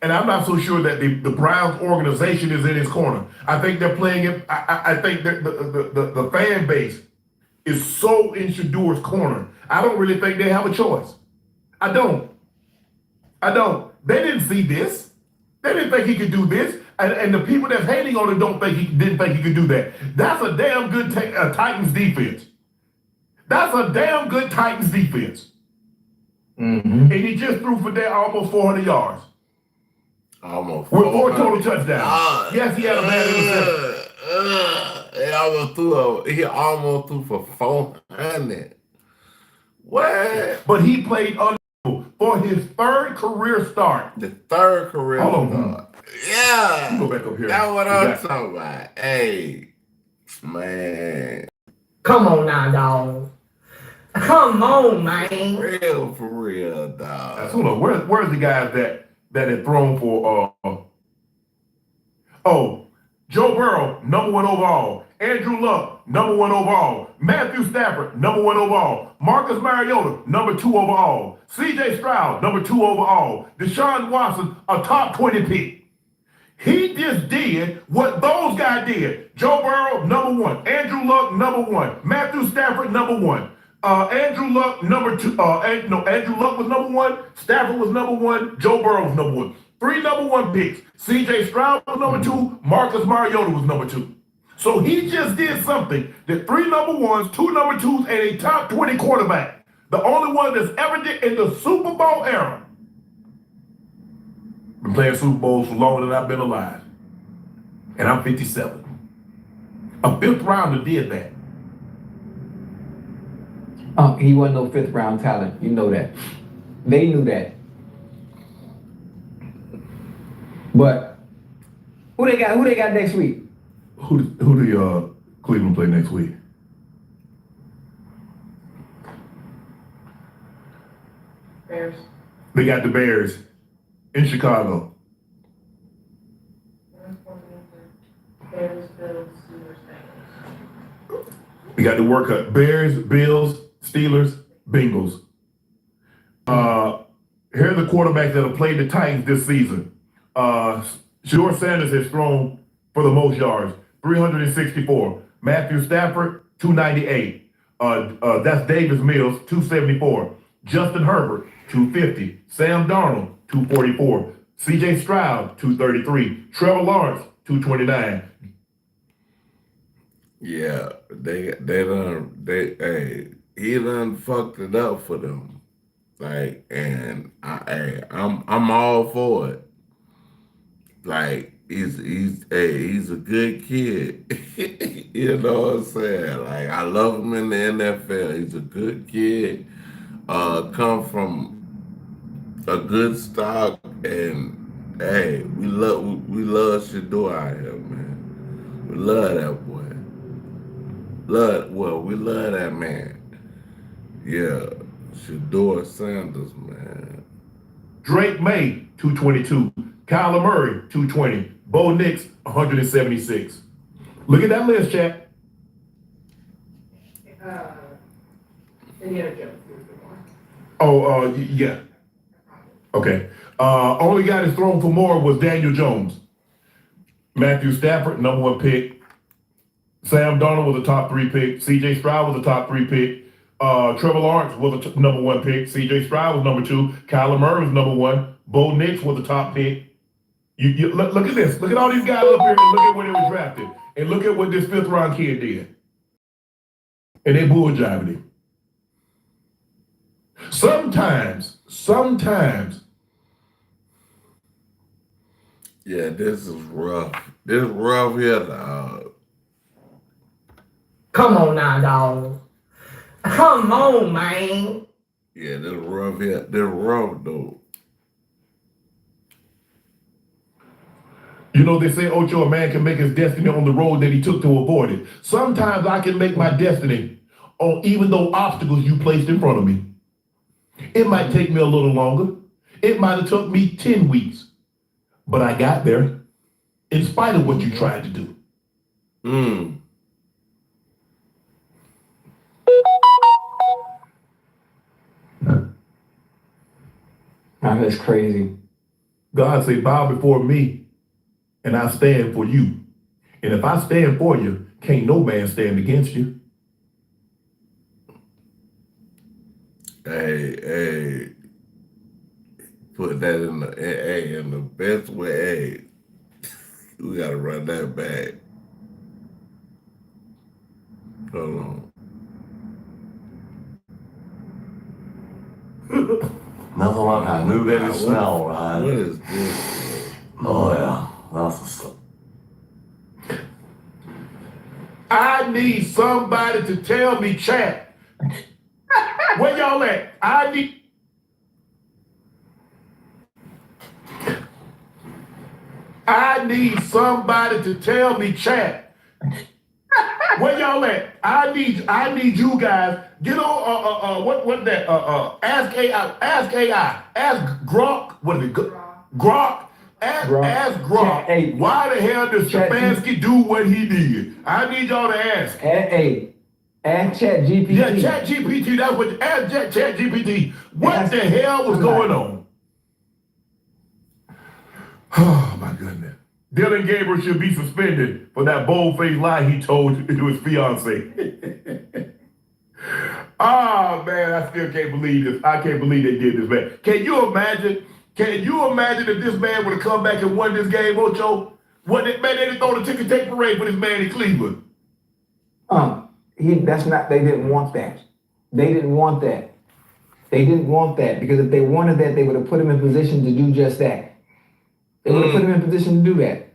And I'm not so sure that the Browns organization is in his corner. I think they're playing him. I think that the fan base is so in Shador's corner. I don't really think they have a choice. I don't. They didn't see this. They didn't think he could do this. And the people that's hating on him didn't think he could do that. That's a damn good Titans defense. That's a damn good Titans defense. Mm-hmm. And he just threw for that almost 400 yards. Almost. With 4 total touchdowns. Yes, he had a bad interception. He almost threw for 400. What? But he played for his third career start. The third career start. Yeah. Go back up here. That's what I'm talking about. Hey, man. Come on now, dog. Come on, man. For real, dog. Hold on. Where's the guys that had thrown for Joe Burrow, number 1 overall. Andrew Luck, number 1 overall. Matthew Stafford, number 1 overall. Marcus Mariota, number 2 overall. C.J. Stroud, number 2 overall. Deshaun Watson, a top 20 pick. He just did what those guys did. Joe Burrow, number 1. Andrew Luck, number 1. Matthew Stafford, number 1. Andrew Luck, number 2. Andrew Luck was number 1. Stafford was number 1. Joe Burrow was number 1. 3 number 1 picks. C.J. Stroud was number 2. Marcus Mariota was number 2. So he just did something that 3 number 1s, 2 number 2s, and a top 20 quarterback, the only one that's ever did in the Super Bowl era. Been playing Super Bowls for longer than I've been alive. And I'm 57. A 5th rounder did that. He wasn't no 5th round talent. You know that. They knew that. But who they got next week? Who do Cleveland play next week? Bears. They got the Bears in Chicago. Bears, Bills, Steelers, Bengals. We got the workup. Bears, Bills, Steelers, Bengals. Here are the quarterbacks that have played the Titans this season. Shador Sanders has thrown for the most yards, 364. Matthew Stafford, 298. That's Davis Mills, 274. Justin Herbert, 250. Sam Darnold, 244. C.J. Stroud, 233. Trevor Lawrence, 229. Yeah, he done fucked it up for them. Like, and I'm all for it. Like, he's a good kid. You know what I'm saying? Like, I love him in the NFL. He's a good kid. Come from a good stock, and hey, we love Shador out here, man. We love that boy. We love that man. Yeah, Shador Sanders, man. Drake May, 222. Kyler Murray, 220. Bo Nix, 176. Look at that list, chat. Indiana Jones. Yeah. Okay. Only guy that's thrown for more was Daniel Jones. Matthew Stafford, number 1 pick. Sam Darnold was a top 3 pick. C.J. Stroud was a top 3 pick. Trevor Lawrence was a number 1 pick. C.J. Stroud was number 2. Kyler Murray was number 1. Bo Nix was a top pick. You look at this. Look at all these guys up here and look at where they were drafted. And look at what this 5th round kid did. And they bull jiving him. Sometimes. Yeah, this is rough. This is rough here, dog. Come on now, dog. Come on, man. Yeah, this is rough here. This is rough, though. You know, they say, Ocho, a man can make his destiny on the road that he took to avoid it. Sometimes I can make my destiny on even those obstacles you placed in front of me. It might take me a little longer. It might have took me 10 weeks. But I got there in spite of what you tried to do. That's crazy. God say, bow before me, and I stand for you. And if I stand for you, can't no man stand against you. Hey, put that in the best way. Hey, we gotta run that back. Hold on. Nothing like that new baby smell, right? What is this? Oh yeah, that's the stuff. I need somebody to tell me, chat. Where y'all at? I need somebody to tell me, chat. Where y'all at? I need you guys. Get on what that ask AI, ask Grok, what is it? Grok. Ask Grok, hey, why the hell does Stefanski do what he did? I need y'all to ask. Ask Chat GPT. Yeah, Chat GPT, that's what, ask Chat GPT. What the hell was going on? Oh my goodness. Dylan Gabriel should be suspended for that bold-faced lie he told to his fiance. Oh man, I still can't believe this. I can't believe they did this, man. Can you imagine if this man would have come back and won this game, Ocho? Man, they didn't throw the ticker tape parade for this man in Cleveland. They didn't want that. They didn't want that. They didn't want that because if they wanted that, they would have put him in position to do just that. They would have put him in position to do that.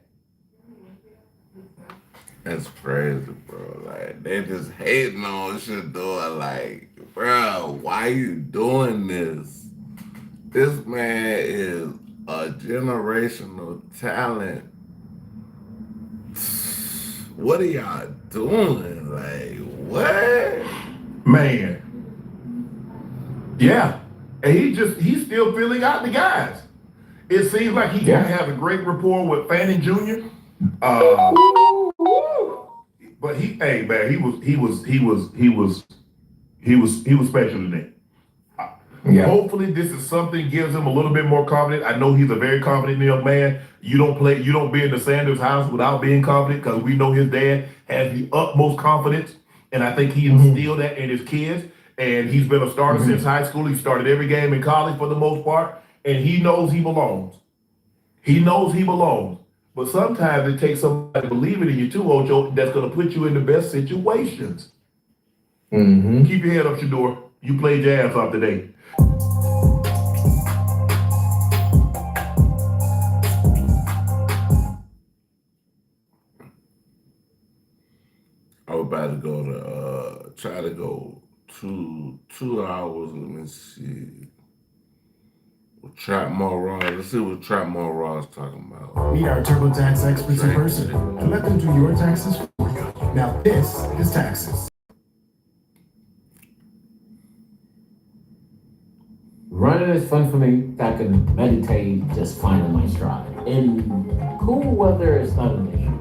That's crazy, bro. Like, they just hating on Shador. Like, bro, why you doing this? This man is a generational talent. What are y'all doing? Like, what? Man. Yeah. And he's still filling out the guys. It seems like he has a great rapport with Fanning Jr. But he was special today. Yeah. Hopefully this is something gives him a little bit more confidence. I know he's a very confident young man. You don't be in the Sanders house without being confident because we know his dad has the utmost confidence. And I think he instilled that in his kids. And he's been a starter since high school. He started every game in college for the most part. And he knows he belongs. He knows he belongs. But sometimes it takes somebody believing in you too, Ocho, that's going to put you in the best situations. Keep your head up, Shador. You played your ass off today. I was about to go to try to go 2 hours. Let me see. Trap More Raw. Let's see what Trap More Raw is talking about. Meet our TurboTax experts in person and let them do your taxes for you. Now this is taxes. Running is fun for me. I can meditate, just finding my stride. In cool weather, it's not an issue.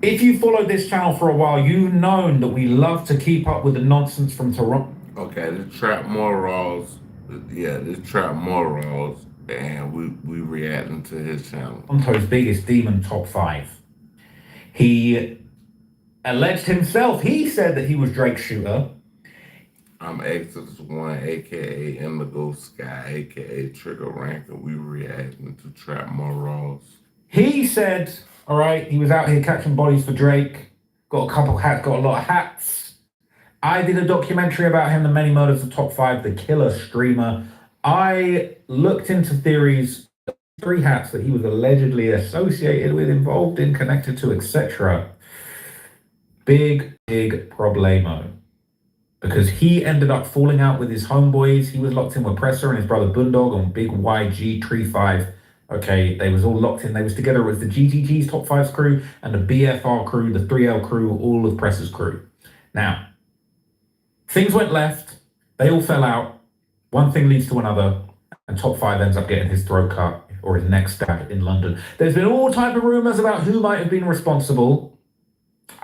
If you followed this channel for a while, you've known that we love to keep up with the nonsense from Toronto. Okay, this Trap More Raws. Yeah, this Trap More Raws, and we reacting to his channel. Toronto's biggest demon top 5. He alleged himself. He said that he was Drake's shooter. I'm Exodus 1, aka INDIGOSKEYE, aka Trigger Rank, and we reacting to Trap Morals. He said, all right, he was out here catching bodies for Drake. Got a couple hats, got a lot of hats. I did a documentary about him, The Many Murders of Top 5, the killer streamer. I looked into theories, 3 hats that he was allegedly associated with, involved in, connected to, etc. Big problemo. Because he ended up falling out with his homeboys. He was locked in with Presser and his brother Boondog on Big YG Tree 5. Okay, they was all locked in. They was together with the GTG's Top 5's crew and the BFR crew, the 3L crew, all of Presser's crew. Now, things went left. They all fell out. One thing leads to another. And Top 5 ends up getting his throat cut or his neck stabbed in London. There's been all type of rumors about who might have been responsible.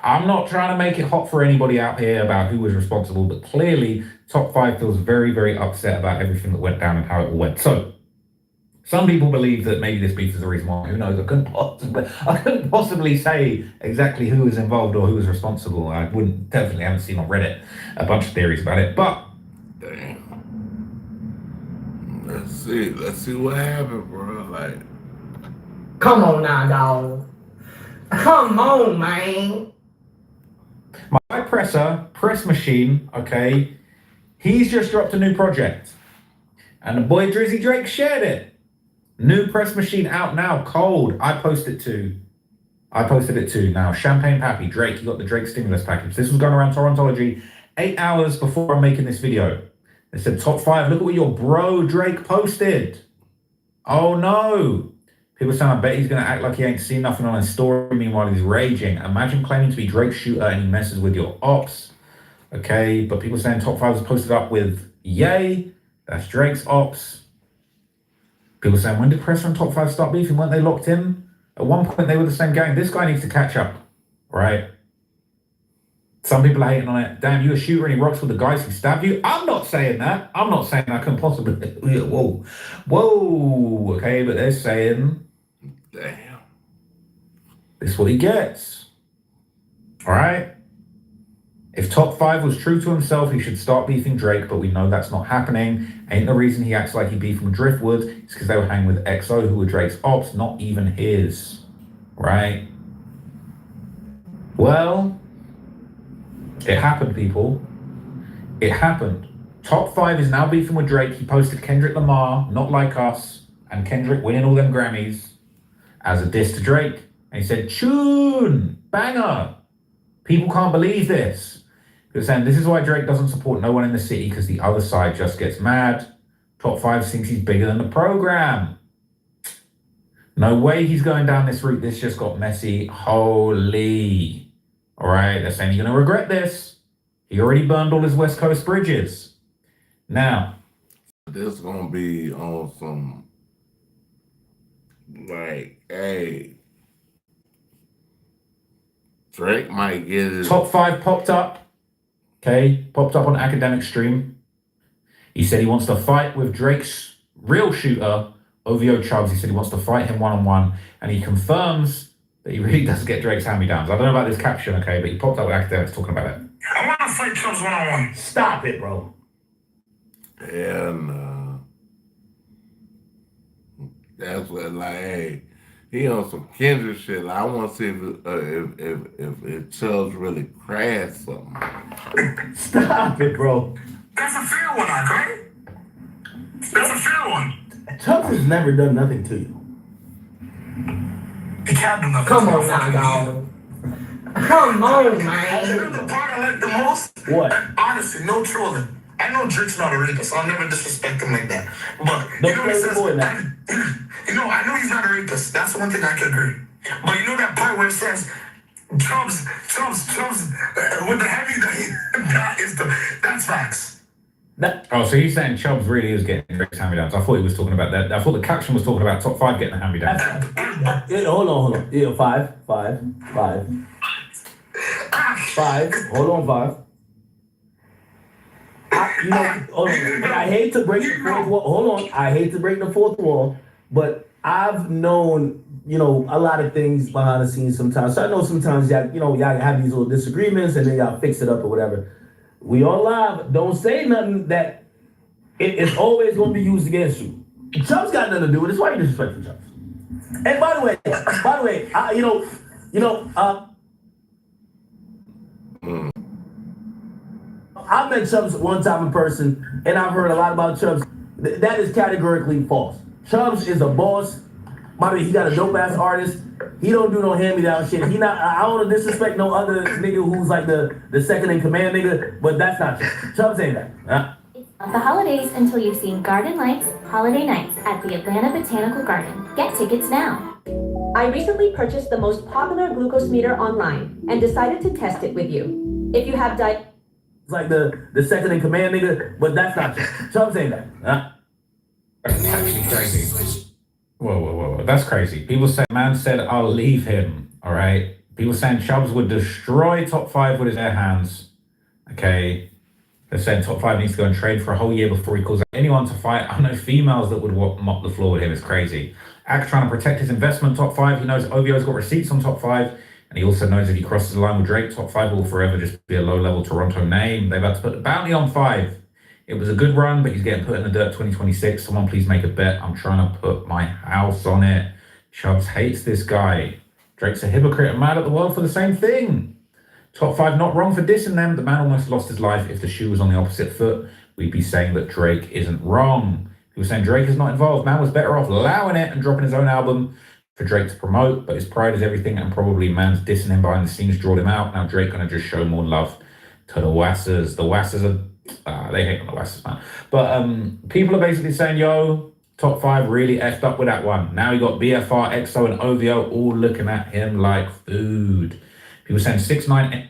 I'm not trying to make it hot for anybody out here about who was responsible, but clearly Top 5 feels very, very upset about everything that went down and how it all went. So, some people believe that maybe this beef is the reason why. Who knows? I couldn't possibly say exactly who was involved or who was responsible. I definitely haven't seen on Reddit a bunch of theories about it, but damn. Let's see what happened, bro. Like, come on now, dog. Come on, man. My press machine, okay, he's just dropped a new project. And the boy Drizzy Drake shared it. New press machine out now, cold. I posted it too. Now, Champagne Pappy, Drake, he got the Drake stimulus package. This was going around Torontology 8 hours before I'm making this video. They said, Top 5, look at what your bro Drake posted. Oh no. People saying, I bet he's going to act like he ain't seen nothing on his story, meanwhile he's raging. Imagine claiming to be Drake's shooter and he messes with your ops. Okay, but people saying Top 5 was posted up with Ye, that's Drake's ops. People saying, when did Presser and Top 5 start beefing? Weren't they locked in? At one point they were the same gang. This guy needs to catch up, right? Some people are hating on it. Damn, you a shooter and he rocks with the guys who stabbed you? I'm not saying that. I'm not saying I couldn't possibly. Whoa. Okay, but they're saying, damn, this is what he gets. All right? If Top 5 was true to himself, he should start beefing Drake, but we know that's not happening. Ain't the reason he acts like he beefing with Driftwood. It's because they were hanging with XO, who were Drake's ops, not even his. Right? Well, it happened, people. It happened. Top 5 is now beefing with Drake. He posted Kendrick Lamar, Not Like Us, and Kendrick winning all them Grammys as a diss to Drake. And he said, tune, banger. People can't believe this. They're saying this is why Drake doesn't support no one in the city, because the other side just gets mad. Top 5 thinks he's bigger than the program. No way he's going down this route. This just got messy. Holy. All right, they're saying you're going to regret this. He already burned all his West Coast bridges. Now, this is going to be on some, like, hey, Drake might get his... Top 5 popped up. Okay, popped up on Academic Stream. He said he wants to fight with Drake's real shooter, OVO Chubbs. He said he wants to fight him one-on-one. And he confirms that he really does get Drake's hand-me-downs. I don't know about this caption, okay, but he popped up with Academics talking about it. I want to fight Chubbs one-on-one. Stop it, bro. And that's what, like, hey, he on some Kendrick shit. Like, I want to see if Chubbs really crashed something. Stop it, bro. That's a fair one, okay? That's a fair one. Chubbs has never done nothing to you. He can't do nothing. Come on now, dog. Come on, man. You know the part I like the most? What? Honestly, no trolling. I know Drake's not a rapist, so I'll never disrespect him like that. But you know what he says? You know, I know he's not a rapist. That's one thing I can agree. But you know that part where it says Chubbs with the heavy that's facts. Oh, so he's saying Chubbs really is getting Drake's hand-me-downs. I thought he was talking about that. I thought the caption was talking about Top 5 getting the hand-me-downs. Hold on. Yeah, 5. Hold on, 5. I hate to break the fourth wall. Hold on. I hate to break the fourth wall, but I've known a lot of things behind the scenes sometimes. So I know sometimes y'all have these little disagreements and then y'all fix it up or whatever. We all live. Don't say nothing that it's always going to be used against you. Chubb's got nothing to do with it. Why you disrespecting Chubbs? And by the way, I met Chubbs one time in person, and I've heard a lot about Chubbs. That is categorically false. Chubbs is a boss. By the way, he got a dope ass artist. He don't do no hand-me-down shit. I don't want to disrespect no other nigga who's like the second in command nigga, but that's not Chubbs. Chubbs ain't that. Huh? The holidays until you've seen Garden Lights Holiday Nights at the Atlanta Botanical Garden. Get tickets now. I recently purchased the most popular glucose meter online and decided to test it with you. If you have It's like the second in command nigga, but that's not Chubbs. Chubbs ain't that. Huh? That's actually crazy. Whoa. That's crazy. People say, man said, I'll leave him. All right. People saying Chubbs would destroy top 5 with his bare hands. Okay. They're saying top 5 needs to go and train for a whole year before he calls anyone to fight. I know females that would mop the floor with him. It's crazy. Act trying to protect his investment, top 5. He knows OVO's got receipts on top 5. And he also knows if he crosses the line with Drake, top 5 will forever just be a low-level Toronto name. They're about to put the bounty on 5. It was a good run, but he's getting put in the dirt 2026. Someone please make a bet. I'm trying to put my house on it. Chubbs hates this guy. Drake's a hypocrite and mad at the world for the same thing. Top 5 not wrong for dissing them. The man almost lost his life. If the shoe was on the opposite foot, we'd be saying that Drake isn't wrong. He was saying Drake is not involved. Man was better off allowing it and dropping his own album for Drake to promote, but his pride is everything, and probably man's dissing him behind the scenes drawed him out. Now Drake gonna just show more love to the Wassers. The Wassers are they hate on the Wassers, man. But people are basically saying, yo, top 5 really effed up with that one. Now you got BFR, EXO, and OVO all looking at him like food. People saying 6ix9ine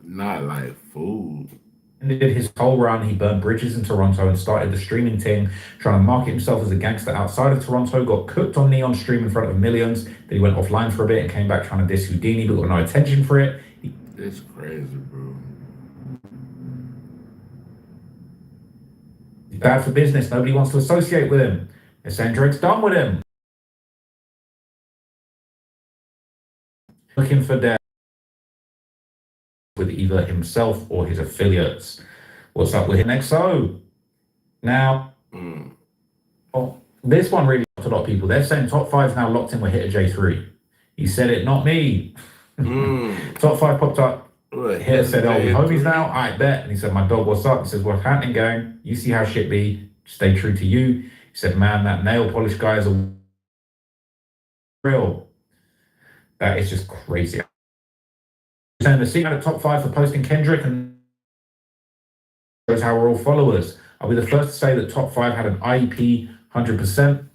not like food. Ended his whole run. He burned bridges in Toronto and started the streaming thing, trying to market himself as a gangster outside of Toronto. Got cooked on Neon Stream in front of millions. Then he went offline for a bit and came back trying to diss Houdini, but got no attention for it. It's crazy, bro. He's bad for business. Nobody wants to associate with him. They're saying Drake's done with him. Looking for death with either himself or his affiliates. What's up with him? XO? Now, this one really got a lot of people. They're saying top 5's now locked in with Hitter J3. He said it, not me. Top 5 popped up. Hitter said, oh, we homies now? I bet. And he said, my dog, what's up? He says, what's happening, gang? You see how shit be. Stay true to you. He said, man, that nail polish guy is a real. That is just crazy. Saying the scene at the top 5 for posting Kendrick and shows how we're all followers. I'll be the first to say that top 5 had an IEP 100%.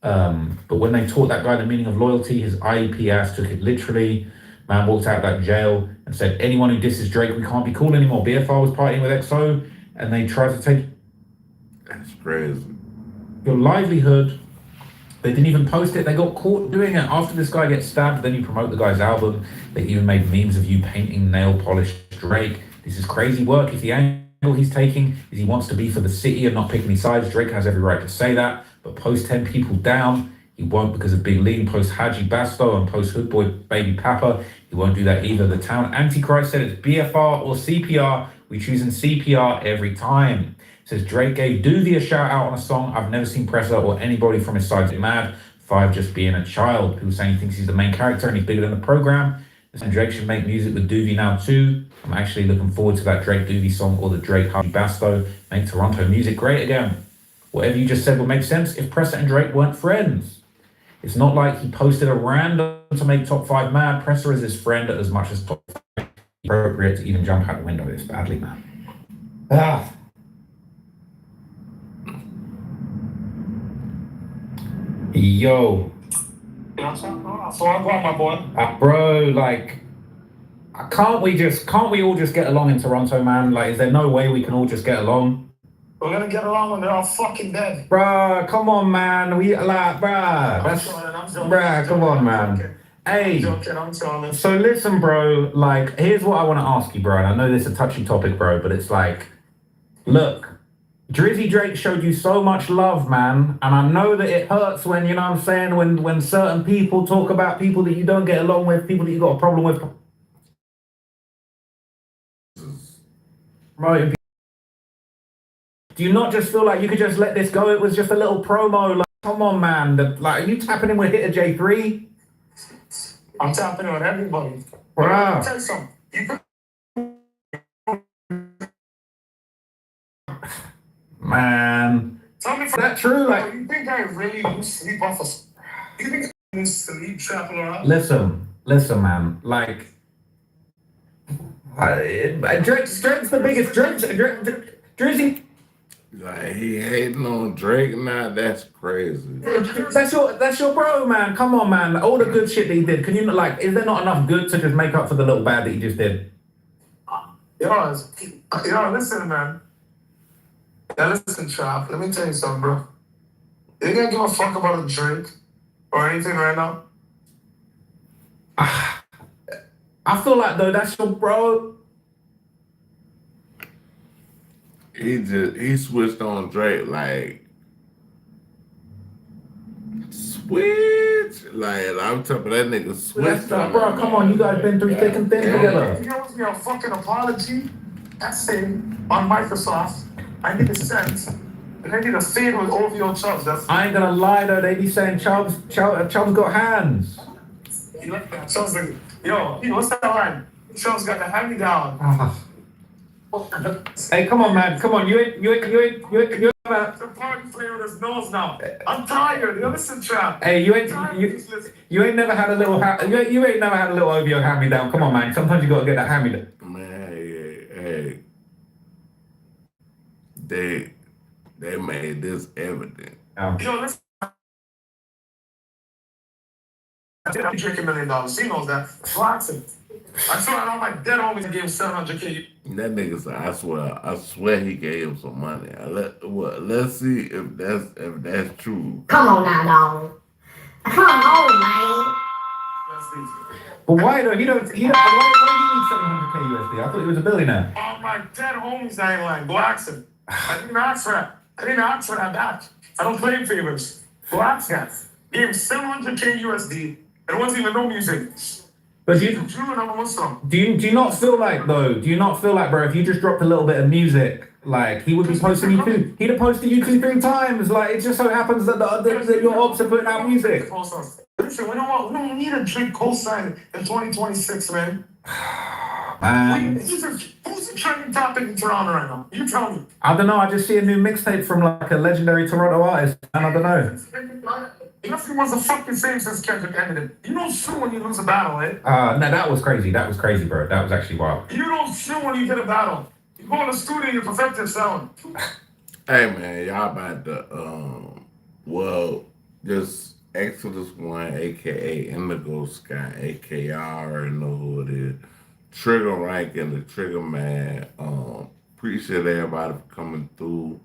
But when they taught that guy the meaning of loyalty, his IEP ass took it literally. Man walked out of that jail and said, anyone who disses Drake, we can't be cool anymore. BFR was partying with EXO and they tried to take That's crazy. your livelihood. They didn't even post it. They got caught doing it. After this guy gets stabbed, then you promote the guy's album. They even made memes of you painting nail polish Drake. This is crazy work. If the angle he's taking is he wants to be for the city and not pick any sides, Drake has every right to say that. But post 10 people down, he won't because of Big Lean. Post Haji Basto and post Hood Boy Baby Papa, he won't do that either. The town Antichrist said it's BFR or CPR. We choosing CPR every time. Says Drake gave Doovie a shout out on a song. I've never seen Presser or anybody from his side get mad. 5 just being a child. People saying he thinks he's the main character and he's bigger than the program. And Drake should make music with Doovie now too. I'm actually looking forward to that Drake Doovie song or the Drake Haji Basto. Make Toronto music great again. Whatever you just said would make sense if Presser and Drake weren't friends. It's not like he posted a random to make top 5 mad. Presser is his friend as much as top 5. Appropriate to even jump out the window this badly, man. Yo. So I got my boy. Bro, like, can't we all just get along in Toronto, man? Like, is there no way we can all just get along? We're gonna get along when they're all fucking dead. Bruh, come on, man. We like, bruh. Bruh, come on, man. Hey. I'm joking. So listen, bro. Like, here's what I want to ask you, bro. And I know this is a touchy topic, bro, but it's like, look, Drizzy Drake showed you so much love, man, and I know that it hurts when, you know what I'm saying, when certain people talk about people that you don't get along with, people that you got a problem with. Promoting people. Do you not just feel like you could just let this go? It was just a little promo. Like, come on, man. Like, are you tapping in with Hitter J3? I'm tapping in with everybody. Bruh. Let me tell you something. Man. Tell me, is that true? Like, you think I really lose sleep off of? You think I lose sleep trapping around? Listen, man. Like, Drake's the biggest. Drizzy. Like, he hating on Drake now. That's crazy. That's your bro, man. Come on, man. All the good shit that he did. Can you like? Is there not enough good to just make up for the little bad that he just did? Yo, listen, man. Now listen, Trap. Let me tell you something, bro. You gonna give a fuck about a Drake or anything right now? I feel like though that's your bro. He switched on Drake like switch. Like I'm talking that nigga switched on bro. Come on, you guys been through thick and thin together. You know me a fucking apology. That's it on Microsoft. I need a sense. And I need a fade with OVO Chubbs. That's I ain't gonna lie though, they be saying Chubbs got hands. Chubbs like, yo, what's that line? Chubbs got the hand-me-down. Hey, come on, man. Come on, you ain't The party flavor his nose now. I'm tired. You listen, Trap. Hey, you ain't never had a little you ain't never had a little OVO hand me down. Come on, man. Sometimes you gotta get that hand me down. Man, hey. They made this evident. Yo, listen. I'm drinking $1 million. He knows that. Relaxing. I swear I know my dead homies gave him $700K. That nigga said, I swear he gave him some money. Let's see if that's true. Come on now, dog. Come on, man. But why though? Why do you need 700K USD? I thought he was a billionaire. All my dead homies, I ain't lying. Go ask him. I didn't ask for that. Batch. I don't play favors. Go ask him. Gave him $700K USD. It wasn't even no music. But do you not feel like though? Do you not feel like, bro, if you just dropped a little bit of music, like he would be posting you too? He'd have posted you 2-3 times. Like it just so happens that your ops are putting out music. Listen, we don't need a Drake cosign in 2026, man. Man. Who's the trending topic in Toronto right now? You tell me. I don't know. I just see a new mixtape from like a legendary Toronto artist, and I don't know. Nothing was the fucking same since Kendrick Eminem. You don't sue when you lose a battle, eh? No, that was crazy. That was crazy, bro. That was actually wild. You don't sue when you get a battle. You go in the studio, you perfect your sound. Hey man, y'all about to just Exodus 1, aka INDIGOSKEYE, aka I already know who it is. Trigger Rank and the Trigger Man. Appreciate everybody for coming through.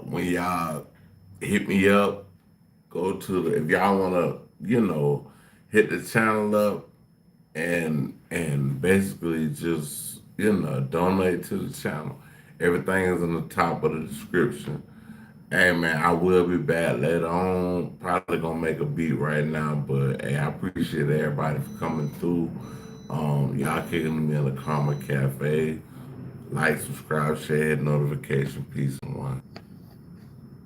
When y'all hit me up, go to if y'all wanna, hit the channel up and basically just, donate to the channel. Everything is in the top of the description. Hey man, I will be back later on. Probably gonna make a beat right now, but hey, I appreciate everybody for coming through. Y'all kicking me in the Karma Cafe. Like, subscribe, share, notification, peace and one.